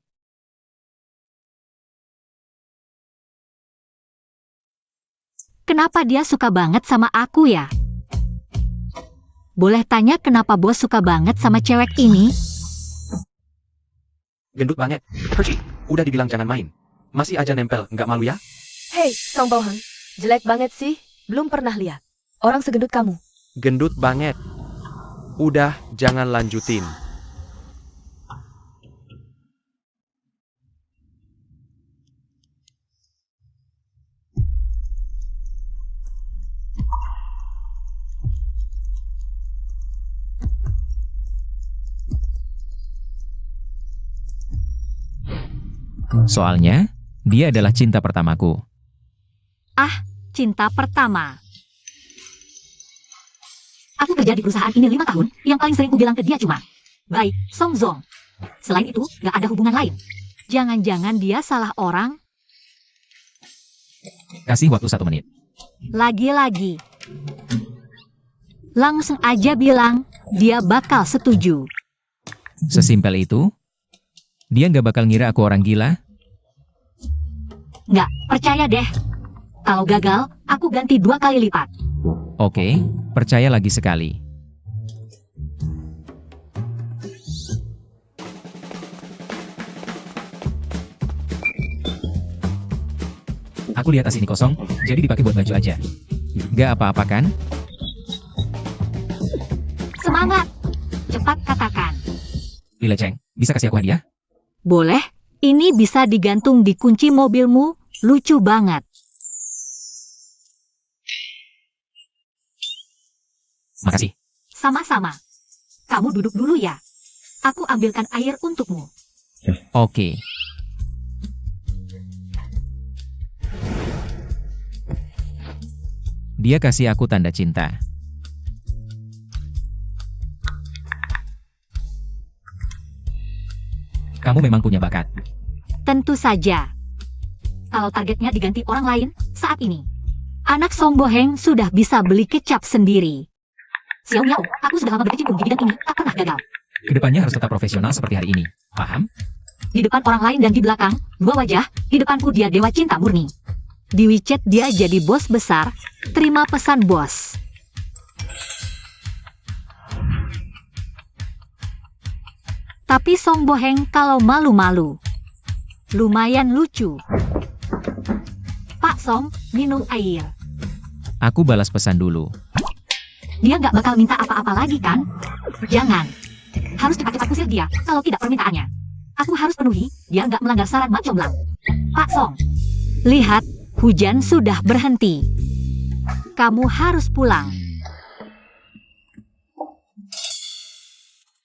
Kenapa dia suka banget sama aku ya? Boleh tanya kenapa bos suka banget sama cewek ini? Gendut banget. Perci, udah dibilang jangan main. Masih aja nempel, nggak malu ya? Hei, Song Boheng. Jelek banget sih. Belum pernah lihat orang segendut kamu. Gendut banget. Udah, jangan lanjutin. Soalnya, dia adalah cinta pertamaku. Cinta pertama. Aku kerja di perusahaan ini 5 tahun, yang paling sering ku bilang ke dia cuma, baik, Song Zong. Selain itu, gak ada hubungan lain. Jangan-jangan dia salah orang? Kasih waktu 1 menit. Lagi-lagi. Langsung aja bilang, dia bakal setuju. Sesimpel itu? Dia nggak bakal ngira aku orang gila? Nggak, percaya deh. Kalau gagal, aku ganti 2 kali lipat. Oke, percaya lagi sekali. Aku lihat tas ini kosong, jadi dipakai buat baju aja. Gak apa-apa kan? Semangat! Cepat katakan. Lila Cheng, bisa kasih aku hadiah? Boleh, ini bisa digantung di kunci mobilmu, lucu banget. Makasih. Sama-sama. Kamu duduk dulu ya. Aku ambilkan air untukmu. Oke. Dia kasih aku tanda cinta. Kamu memang punya bakat. Tentu saja. Kalau targetnya diganti orang lain, saat ini, anak Song Boheng sudah bisa beli kecap sendiri. Xiao Miao, aku sudah lama berkecimpung di bidang ini, tak pernah gagal. Kedepannya harus tetap profesional seperti hari ini. Paham? Di depan orang lain dan di belakang, 2 wajah, di depanku dia dewa cinta murni. Di WeChat dia jadi bos besar, terima pesan bos. Tapi Song Boheng kalau malu-malu. Lumayan lucu. Pak Song, minum air. Aku balas pesan dulu. Dia nggak bakal minta apa-apa lagi kan? Jangan. Harus cepat-cepat kusir dia, kalau tidak permintaannya. Aku harus penuhi, dia nggak melanggar saran Mak Comblang. Pak Song. Lihat, hujan sudah berhenti. Kamu harus pulang.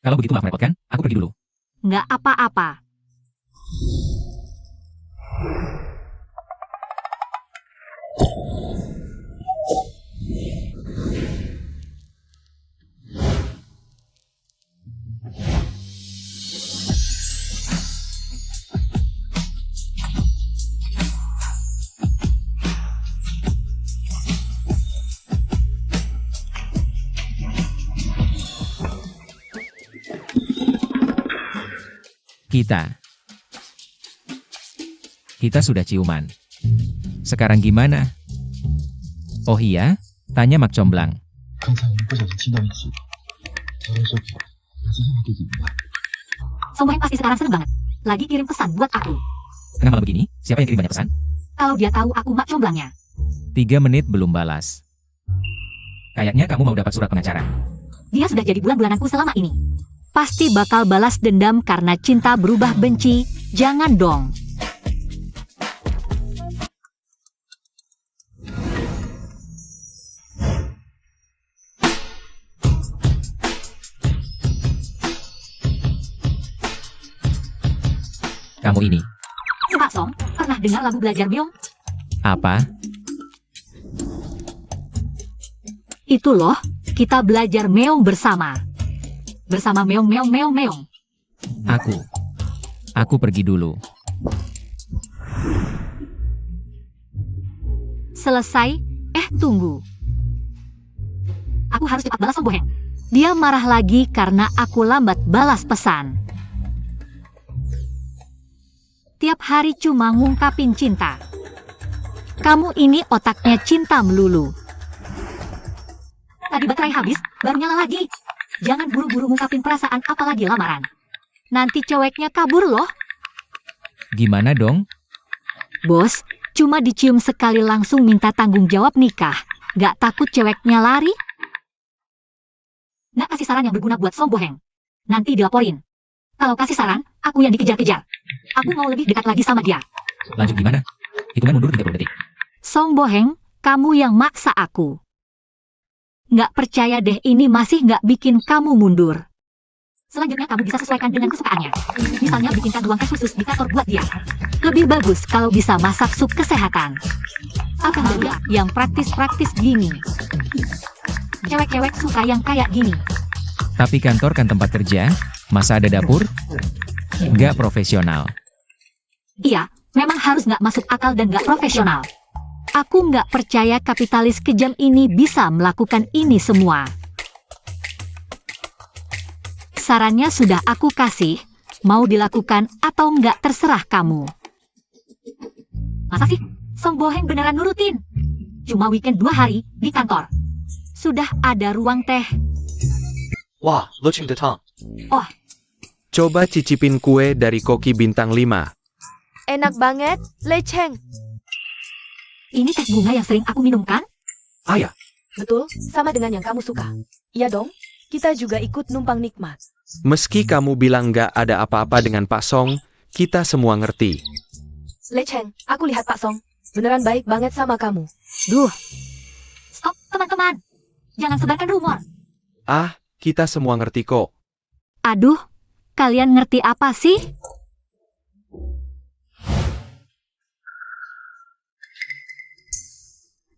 Kalau begitu maaf merepotkan, aku pergi dulu. Nggak apa-apa. Kita sudah ciuman. Sekarang gimana? Oh iya, tanya Mak Comblang. 刚才我们不小心亲到一起，调料说我今天会对你们。 Song Boheng pasti sekarang seneng banget. Lagi kirim pesan buat aku. Tengah malam begini, siapa yang kirim banyak pesan? Kalau dia tahu aku Mak Comblangnya. 3 menit belum balas. Kayaknya kamu mau dapat surat pengacara. Dia sudah jadi bulan-bulananku selama ini. Pasti bakal balas dendam karena cinta berubah benci. Jangan dong. Kamu ini, Pak Song, pernah dengar lagu Belajar Meong? apa? Itu loh, kita belajar meong bersama. Bersama meong meong meong meong. Aku pergi dulu. Selesai, tunggu. Aku harus cepat balas Song Boheng. Dia marah lagi karena aku lambat balas pesan. Tiap hari cuma ngungkapin cinta. Kamu ini otaknya cinta melulu. Tadi baterai habis, baru nyala lagi. Jangan buru-buru ngungkapin perasaan apalagi lamaran. Nanti ceweknya kabur loh. Gimana dong? Bos, cuma dicium sekali langsung minta tanggung jawab nikah. Gak takut ceweknya lari? Nggak kasih saran yang berguna buat Song Boheng. Nanti dilaporin. Kalau kasih saran, aku yang dikejar-kejar. Aku mau lebih dekat lagi sama dia. Lanjut gimana? Hitungan mundur 30 detik. Song Boheng, kamu yang maksa aku. Nggak percaya deh ini masih nggak bikin kamu mundur. Selanjutnya kamu bisa sesuaikan dengan kesukaannya. Misalnya bikinkan ruang tes khusus di kantor buat dia. Lebih bagus kalau bisa masak sup kesehatan. Atau enggak yang praktis-praktis gini. Cewek-cewek suka yang kayak gini. Tapi kantor kan tempat kerja, masa ada dapur? Nggak profesional. Iya, memang harus nggak masuk akal dan nggak profesional. Aku nggak percaya kapitalis kejam ini bisa melakukan ini semua. Sarannya sudah aku kasih, mau dilakukan atau nggak terserah kamu. Masa sih? Song Boheng beneran nurutin? Cuma weekend 2 hari di kantor. Sudah ada ruang teh. 哇，乐庆的汤， Coba cicipin kue dari Koki Bintang 5. Enak banget, Lecheng. Ini teh bunga yang sering aku minum kan? Ayah, Betul, sama dengan yang kamu suka. Iya dong, kita juga ikut numpang nikmat. meski kamu bilang nggak ada apa-apa dengan Pak Song, kita semua ngerti. Lecheng, aku lihat Pak Song. Beneran baik banget sama kamu. Duh. Stop, teman-teman. Jangan sebarkan rumor. Ah, kita semua ngerti kok. Aduh, kalian ngerti apa sih?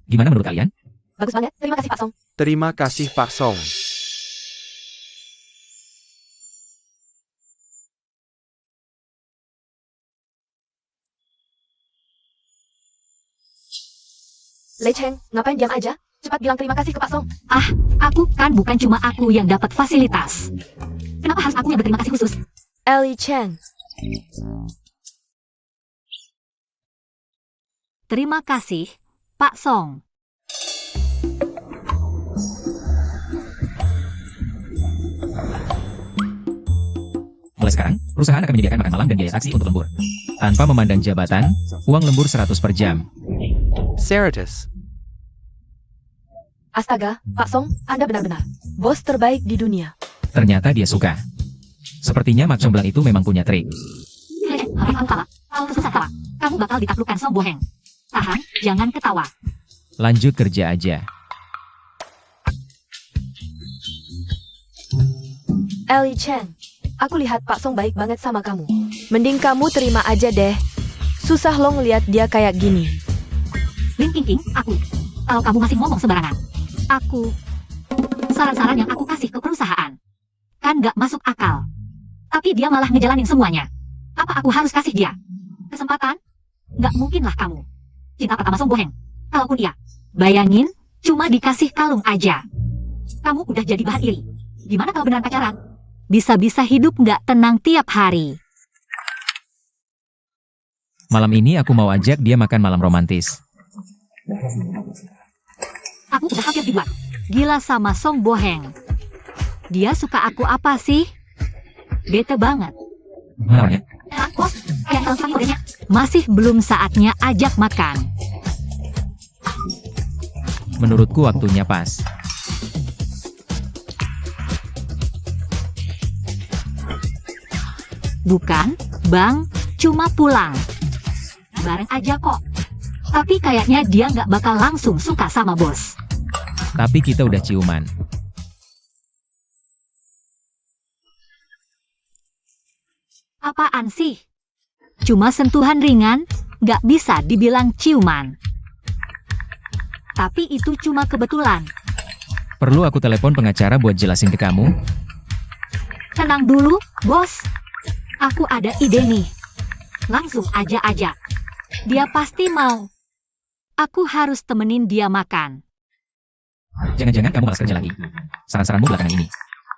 Gimana menurut kalian? Bagus banget, terima kasih Pak Song. Terima kasih Pak Song. Lecheng, ngapain diam aja? Cepat bilang terima kasih ke Pak Song. Aku kan bukan cuma aku yang dapat fasilitas. Kenapa harus aku yang berterima kasih khusus? Ellie Cheng. Terima kasih, Pak Song. Mulai sekarang, perusahaan akan menyediakan makan malam dan biaya taksi untuk lembur. Tanpa memandang jabatan, uang lembur 100 per jam. Seratus. Astaga, Pak Song, Anda benar-benar bos terbaik di dunia. Ternyata dia suka. Sepertinya Mak Comblang itu memang punya trik. Kamu salah. Kalau susah salah, kamu bakal ditaklukkan Song Boheng. Tahan, jangan ketawa. Lanjut kerja aja. Ellie Cheng, aku lihat Pak Song baik banget sama kamu. Mending kamu terima aja deh. Susah lo ngeliat dia kayak gini. Lin King King, aku. Kalau kamu masih ngomong sembarangan. Aku. Saran-saran yang aku kasih ke perusahaan. Kan gak masuk akal. Tapi dia malah ngejalanin semuanya. Apa aku harus kasih dia kesempatan? Gak mungkin lah kamu. Cinta pertama Song Boheng. Kalaupun iya. Bayangin, cuma dikasih kalung aja. Kamu udah jadi bahan iri. Gimana kalau beneran pacaran? Bisa-bisa hidup gak tenang tiap hari. Malam ini aku mau ajak dia makan malam romantis. Aku udah hampir dibuat. Gila sama Song Boheng. Dia suka aku apa sih? Bete banget. Menawarnya? Bos, yang telepon kodenya. Masih belum saatnya ajak makan. Menurutku waktunya pas. Bukan, Bang, cuma pulang. Bareng aja kok. Tapi kayaknya dia nggak bakal langsung suka sama bos. Tapi kita udah ciuman. Apaan sih? Cuma sentuhan ringan, nggak bisa dibilang ciuman. Tapi itu cuma kebetulan. Perlu aku telepon pengacara buat jelasin ke kamu? Tenang dulu, bos. Aku ada ide nih. Langsung aja ajak. Dia pasti mau. Aku harus temenin dia makan. Jangan-jangan kamu malas kerja lagi. Saran-saranmu belakangan ini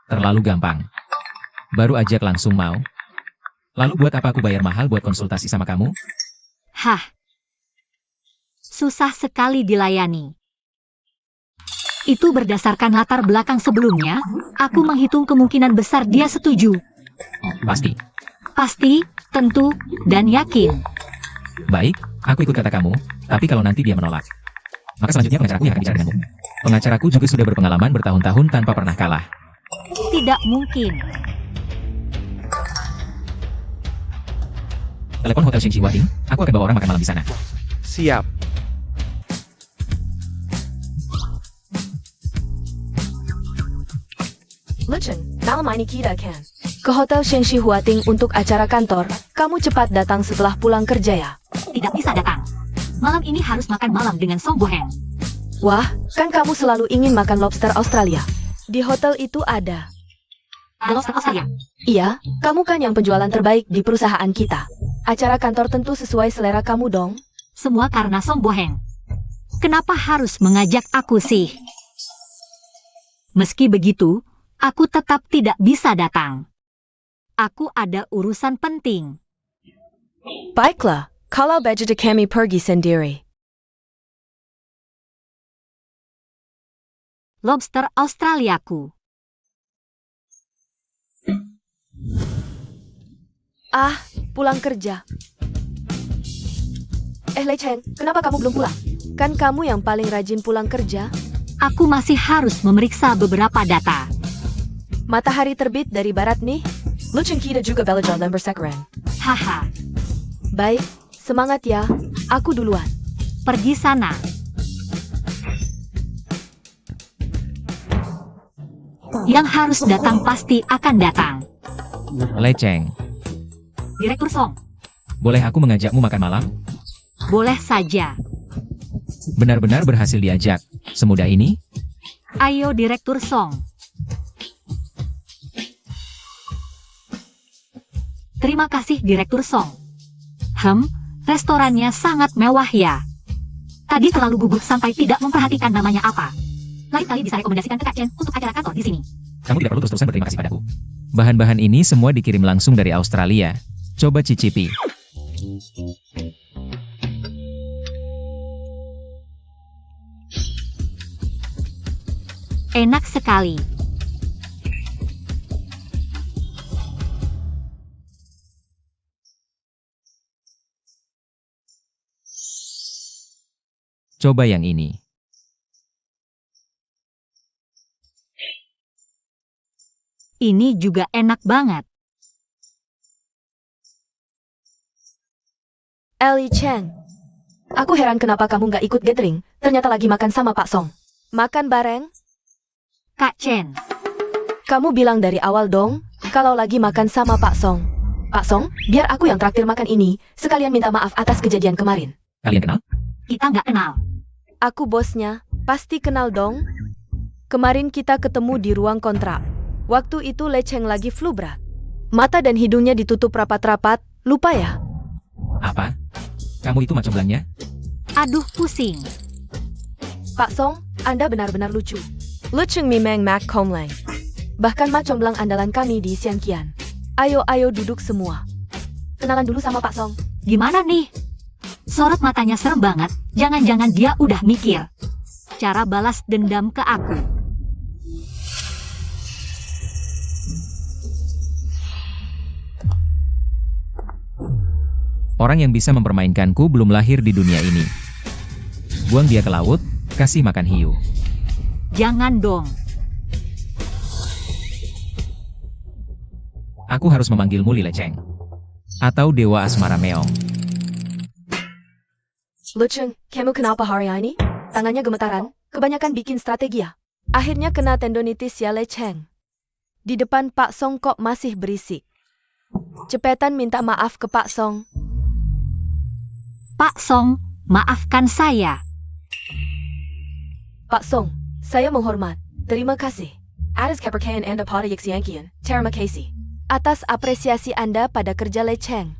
terlalu gampang. Baru ajak langsung mau. Lalu buat apa aku bayar mahal buat konsultasi sama kamu? Hah. Susah sekali dilayani. Itu berdasarkan latar belakang sebelumnya, aku menghitung kemungkinan besar dia setuju. Pasti. Pasti, tentu, dan yakin. Baik, aku ikut kata kamu, tapi kalau nanti dia menolak, maka selanjutnya pengacaraku yang akan bicara denganmu. Pengacaraku juga sudah berpengalaman bertahun-tahun tanpa pernah kalah. Tidak mungkin. Telepon Hotel Xingxi Huating, aku akan bawa orang makan malam di sana. Siap. Luchen, malam ini kita kan ke Hotel Shengshi Huating untuk acara kantor. Kamu cepat datang setelah pulang kerja ya. Tidak bisa datang. Malam ini harus makan malam dengan Song Boheng. Wah, kan kamu selalu ingin makan lobster Australia. Di hotel itu ada. Lobster Australia. Iya, kamu kan yang penjualan terbaik di perusahaan kita. Acara kantor tentu sesuai selera kamu dong. Semua karena Song Boheng. Kenapa harus mengajak aku sih? Meski begitu, aku tetap tidak bisa datang. Aku ada urusan penting. Baiklah, kalau begitu kami pergi sendiri. Lobster Australiaku. Ah, pulang kerja. Lei Cheng, kenapa kamu belum pulang? Kan kamu yang paling rajin pulang kerja. Aku masih harus memeriksa beberapa data. Matahari terbit dari barat nih. Luchen kita juga belajar lembar sekeren. Haha, Baik, semangat ya. Aku duluan. pergi sana. Yang harus datang pasti akan datang. Leceng, Direktur Song, boleh aku mengajakmu makan malam? boleh saja. Benar-benar berhasil diajak. Semudah ini? Ayo Direktur Song. Terima kasih Direktur Song. Restorannya sangat mewah ya. Tadi terlalu gugup sampai tidak memperhatikan namanya apa. Lain kali bisa rekomendasikan ke Kak Chen untuk acara kantor di sini. Kamu tidak perlu terus-terusan berterima kasih padaku. Bahan-bahan ini semua dikirim langsung dari Australia. Coba cicipi. Enak sekali. Coba yang ini. Ini juga enak banget. Ellie Chen. Aku heran kenapa kamu nggak ikut gathering. Ternyata lagi makan sama Pak Song. Makan bareng? Kak Chen, Kamu bilang dari awal dong, kalau lagi makan sama Pak Song. Pak Song, biar aku yang traktir makan ini, sekalian minta maaf atas kejadian kemarin. Kalian kenal? kita nggak kenal. Aku bosnya, pasti kenal dong. Kemarin kita ketemu di ruang kontrak. Waktu itu Lei Cheng lagi flu berat. Mata dan hidungnya ditutup rapat-rapat, lupa ya? Apa? Kamu itu macam belangnya? Aduh pusing. Pak Song, Anda benar-benar lucu. Lucu memang Mac Komlang. Bahkan Mak Comblang andalan kami di Siangkian. Ayo-ayo duduk semua. Kenalan dulu sama Pak Song. Gimana nih? Sorot matanya serem banget, jangan-jangan dia udah mikir cara balas dendam ke aku. Orang yang bisa mempermainkanku belum lahir di dunia ini. Buang dia ke laut, kasih makan hiu. Jangan dong. Aku harus memanggilmu Li Lecheng. Atau Dewa Asmara Meong. Lecheng, kamu kenapa hari ini? Tangannya gemetaran, kebanyakan bikin strategi ya. Akhirnya kena tendonitis ya Lecheng. Di depan Pak Song kok masih berisik. Cepetan minta maaf ke Pak Song. Pak Song, maafkan saya. Pak Song, saya menghormat. Terima kasih. Atas kepercayaan Anda pada Yixianqian, terima kasih. Atas apresiasi Anda pada kerja Lecheng.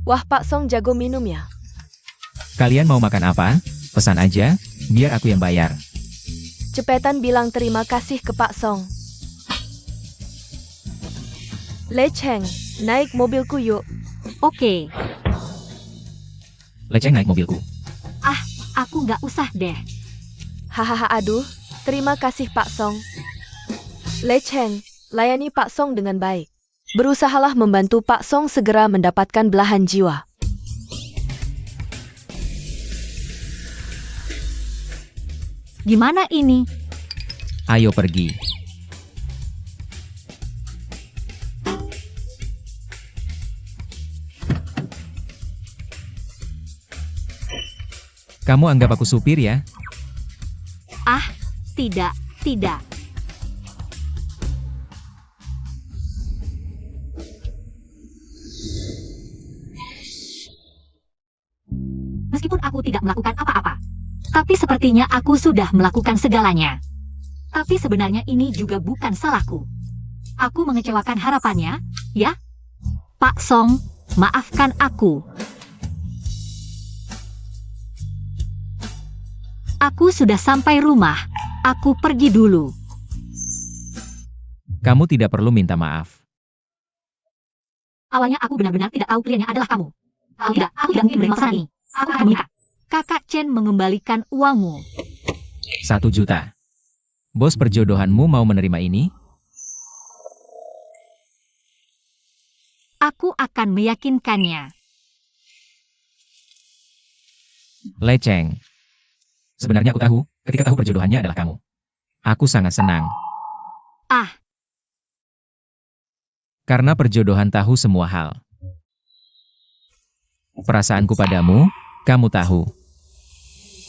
Wah, Pak Song jago minum ya. Kalian mau makan apa? Pesan aja, biar aku yang bayar. Cepetan bilang terima kasih ke Pak Song. Lecheng, naik mobilku yuk. Oke, Lecheng naik mobilku. aku nggak usah deh. Hahaha aduh, terima kasih Pak Song. Lecheng, layani Pak Song dengan baik. Berusahalah membantu Pak Song segera mendapatkan belahan jiwa. Gimana ini? Ayo pergi. Kamu anggap aku supir ya? Tidak, tidak. Meskipun aku tidak melakukan apa-apa, tapi sepertinya aku sudah melakukan segalanya. Tapi sebenarnya ini juga bukan salahku. Aku mengecewakan harapannya, ya? Pak Song, maafkan aku. Aku sudah sampai rumah. Aku pergi dulu. Kamu tidak perlu minta maaf. Awalnya aku benar-benar tidak tahu kliennya adalah kamu. Kalau tidak, aku tidak mungkin menerima pesanan ini. Aku akan menikah. Kakak Chen mengembalikan uangmu. 1 juta. Bos perjodohanmu mau menerima ini? Aku akan meyakinkannya. Lecheng. Sebenarnya aku tahu, ketika tahu perjodohannya adalah kamu. Aku sangat senang. Karena perjodohan tahu semua hal. Perasaanku padamu, kamu tahu.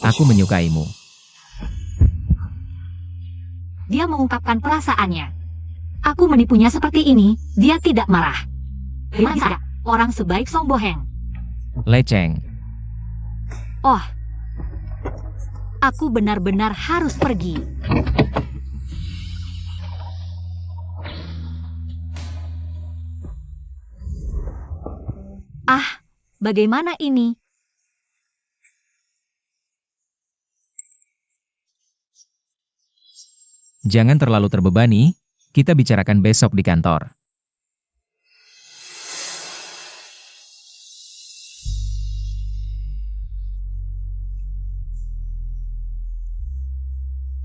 Aku menyukaimu. Dia mengungkapkan perasaannya. Aku menipunya seperti ini, dia tidak marah. Bagaimana bisa ada orang sebaik Song Boheng? Lecheng. Oh, aku benar-benar harus pergi. Bagaimana ini? Jangan terlalu terbebani, kita bicarakan besok di kantor.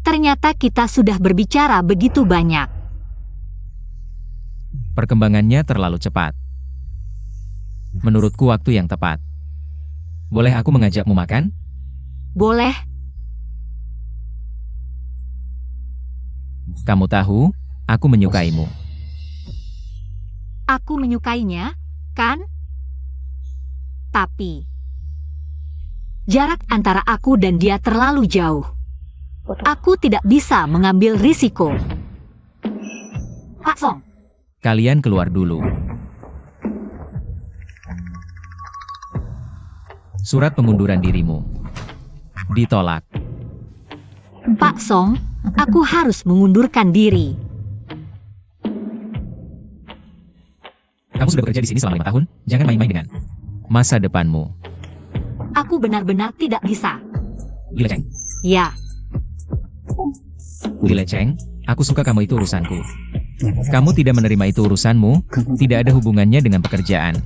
Ternyata kita sudah berbicara begitu banyak. Perkembangannya terlalu cepat. Menurutku waktu yang tepat. Boleh aku mengajakmu makan? Boleh, Kamu tahu, aku menyukaimu. aku menyukainya, kan? Tapi jarak antara aku dan dia terlalu jauh. Aku tidak bisa mengambil risiko. Pak Song, Kalian keluar dulu. Surat pengunduran dirimu. Ditolak. Pak Song, aku harus mengundurkan diri. Kamu sudah bekerja di sini selama 5 tahun, jangan main-main dengan masa depanmu. Aku benar-benar tidak bisa. Li Lecheng. Ya, Li Lecheng, aku suka kamu itu urusanku. Kamu tidak menerima itu urusanmu, tidak ada hubungannya dengan pekerjaan.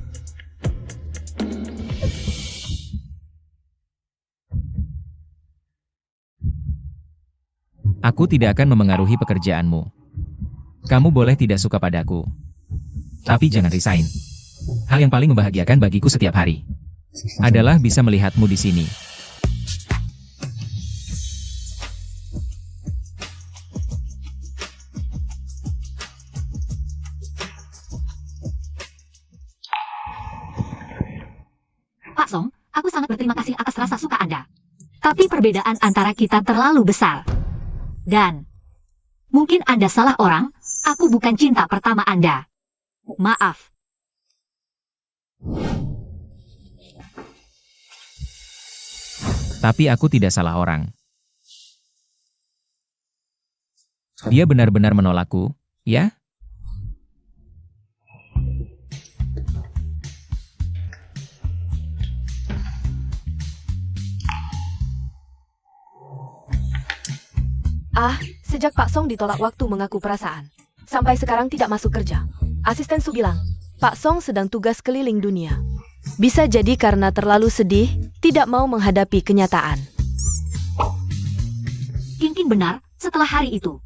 Aku tidak akan memengaruhi pekerjaanmu. Kamu boleh tidak suka padaku, tapi jangan resign. Hal yang paling membahagiakan bagiku setiap hari adalah bisa melihatmu di sini. Pak Song, aku sangat berterima kasih atas rasa suka Anda. Tapi perbedaan antara kita terlalu besar. Dan mungkin Anda salah orang, aku bukan cinta pertama Anda. Maaf. Tapi aku tidak salah orang. Dia benar-benar menolakku, ya? Sejak Pak Song ditolak waktu mengaku perasaan, sampai sekarang tidak masuk kerja. Asisten Su bilang, Pak Song sedang tugas keliling dunia. Bisa jadi karena terlalu sedih, tidak mau menghadapi kenyataan. Mungkin benar, setelah hari itu,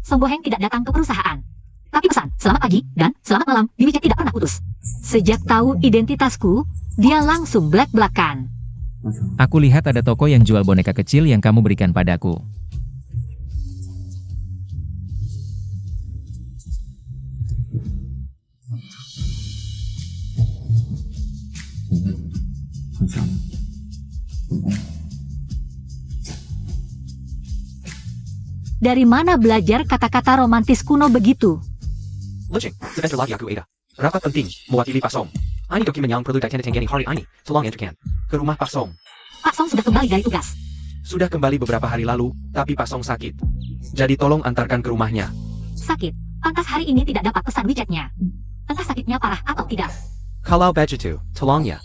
Song Boheng tidak datang ke perusahaan. Tapi pesan, selamat pagi, dan selamat malam, di WeChat tidak pernah putus. Sejak tahu identitasku, dia langsung belak-belakan. Aku lihat ada toko yang jual boneka kecil yang kamu berikan padaku. Dari mana belajar kata-kata romantis kuno begitu? Luching, sebentar lagi aku ada rapat penting mewakili Pak Song. Ini dokumen yang perlu ditandatangani hari ini. Tolong enterkan ke rumah Pak Song. Pak Song sudah kembali dari tugas. Sudah kembali beberapa hari lalu, tapi Pak Song sakit. Jadi tolong antarkan ke rumahnya. Sakit, pantas hari ini tidak dapat pesan WeChat-nya. Entah sakitnya parah atau tidak. Kalau begitu, tolong ya.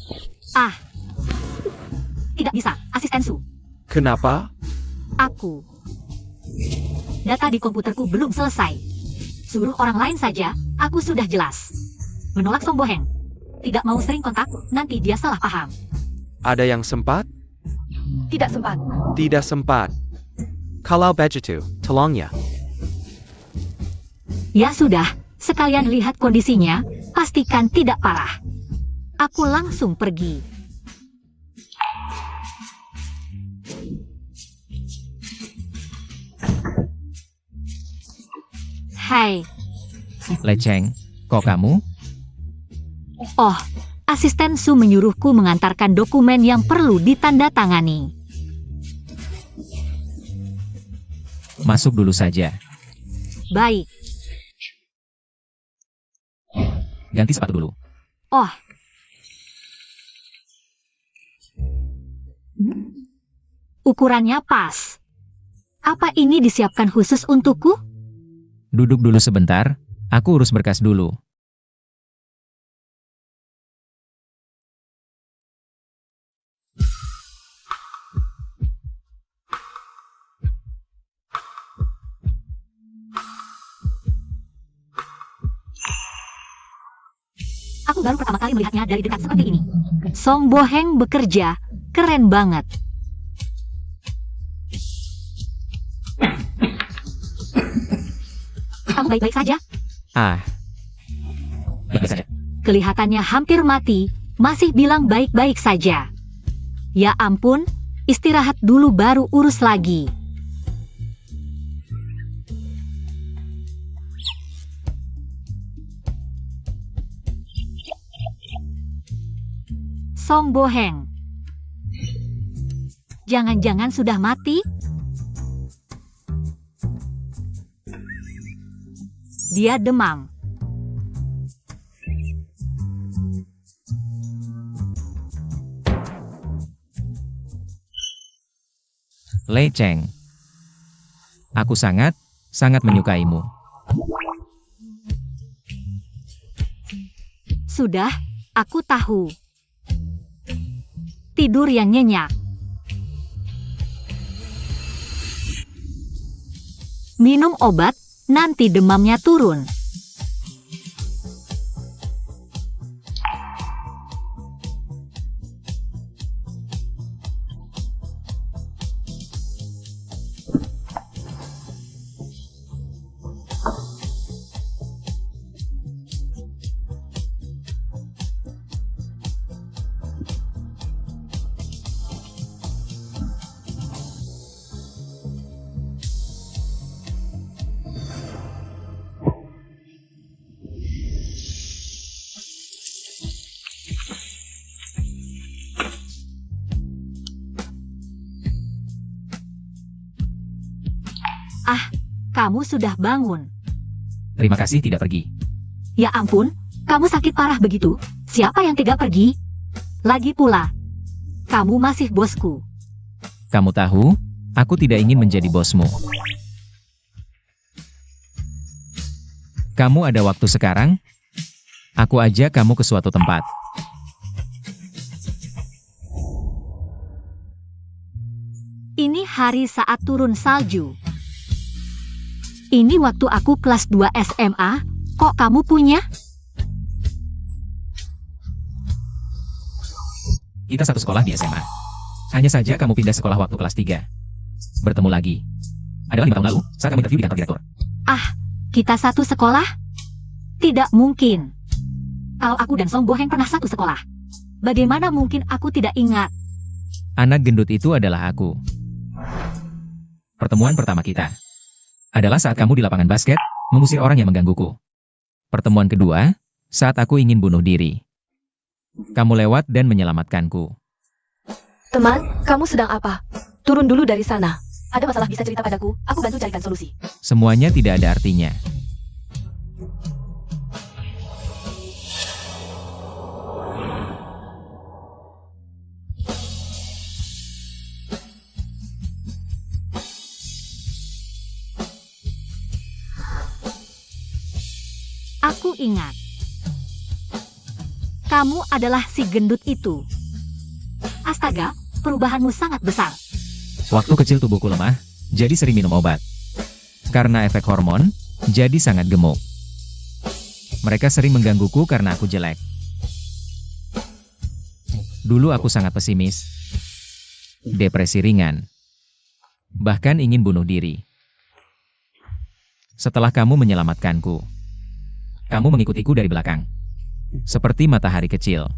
Tidak bisa, asisten Su. Kenapa? Aku. Data di komputerku belum selesai. Suruh orang lain saja, aku sudah jelas. Menolak Song Boheng. Tidak mau sering kontak, nanti dia salah paham. Ada yang sempat? Tidak sempat. Tidak sempat. Kalau begitu, tolong ya. Ya sudah, sekalian lihat kondisinya, pastikan tidak parah. Aku langsung pergi. Hai. Leceng, kok kamu? Oh, asisten Su menyuruhku mengantarkan dokumen yang perlu ditandatangani. Masuk dulu saja. Baik. Ganti sepatu dulu. Oh. Ukurannya pas. Apa ini disiapkan khusus untukku? Duduk dulu sebentar, aku urus berkas dulu. Aku baru pertama kali melihatnya dari dekat seperti ini. Song Boheng bekerja, keren banget. Kamu baik-baik saja? Baik saja. Kelihatannya hampir mati, masih bilang baik-baik saja. Ya ampun, istirahat dulu baru urus lagi. Song Boheng. Jangan-jangan sudah mati? Dia demam. Leceng. Aku sangat menyukaimu. Sudah, aku tahu. Tidur yang nyenyak. Minum obat, nanti demamnya turun. Kamu sudah bangun. Terima kasih tidak pergi. Ya ampun, kamu sakit parah begitu? Siapa yang tega pergi? Lagi pula, kamu masih bosku. Kamu tahu, aku tidak ingin menjadi bosmu. Kamu ada waktu sekarang? Aku ajak kamu ke suatu tempat. Ini hari saat turun salju. Ini waktu aku kelas 2 SMA, kok kamu punya? Kita satu sekolah di SMA. Hanya saja kamu pindah sekolah waktu kelas 3. Bertemu lagi. Adalah 5 tahun lalu, saat kamu interview di kantor direktur. Kita satu sekolah? Tidak mungkin. Kalau aku dan Song Boheng pernah satu sekolah, bagaimana mungkin aku tidak ingat? Anak gendut itu adalah aku. Pertemuan pertama kita adalah saat kamu di lapangan basket, mengusir orang yang menggangguku. Pertemuan kedua, saat aku ingin bunuh diri. Kamu lewat dan menyelamatkanku. Teman, kamu sedang apa? Turun dulu dari sana. Ada masalah bisa cerita padaku, aku bantu carikan solusi. Semuanya tidak ada artinya. Aku ingat. Kamu adalah si gendut itu. Astaga, perubahanmu sangat besar. Waktu kecil tubuhku lemah, jadi sering minum obat. Karena efek hormon, jadi sangat gemuk. Mereka sering menggangguku karena aku jelek. Dulu aku sangat pesimis. Depresi ringan. Bahkan ingin bunuh diri. Setelah kamu menyelamatkanku, kamu mengikutiku dari belakang. Seperti matahari kecil.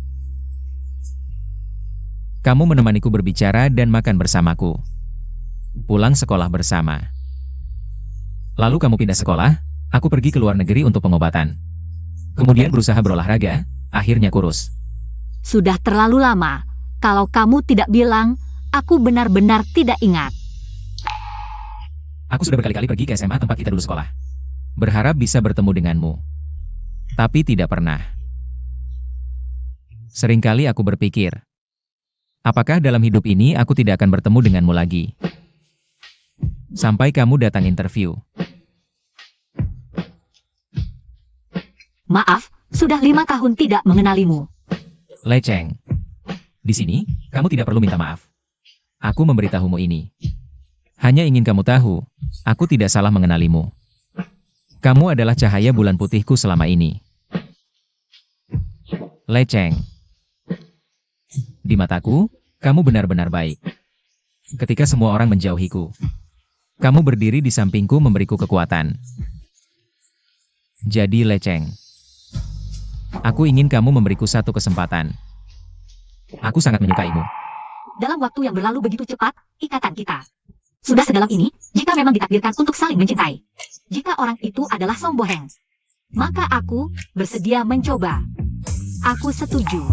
Kamu menemaniku berbicara dan makan bersamaku. Pulang sekolah bersama. Lalu kamu pindah sekolah, aku pergi ke luar negeri untuk pengobatan. Kemudian berusaha berolahraga, akhirnya kurus. Sudah terlalu lama. Kalau kamu tidak bilang, aku benar-benar tidak ingat. Aku sudah berkali-kali pergi ke SMA tempat kita dulu sekolah. Berharap bisa bertemu denganmu. Tapi tidak pernah. Seringkali aku berpikir, apakah dalam hidup ini aku tidak akan bertemu denganmu lagi? Sampai kamu datang interview. Maaf, sudah 5 tahun tidak mengenalimu. Leceng. Di sini, kamu tidak perlu minta maaf. Aku memberitahumu ini. Hanya ingin kamu tahu, aku tidak salah mengenalimu. Kamu adalah cahaya bulan putihku selama ini. Leceng. Di mataku, kamu benar-benar baik. Ketika semua orang menjauhiku, kamu berdiri di sampingku memberiku kekuatan. Jadi leceng. Aku ingin kamu memberiku satu kesempatan. Aku sangat menyukaimu. Dalam waktu yang berlalu begitu cepat, ikatan kita sudah sedalam ini, jika memang ditakdirkan untuk saling mencintai. Jika orang itu adalah Song Boheng, maka aku bersedia mencoba. Aku setuju.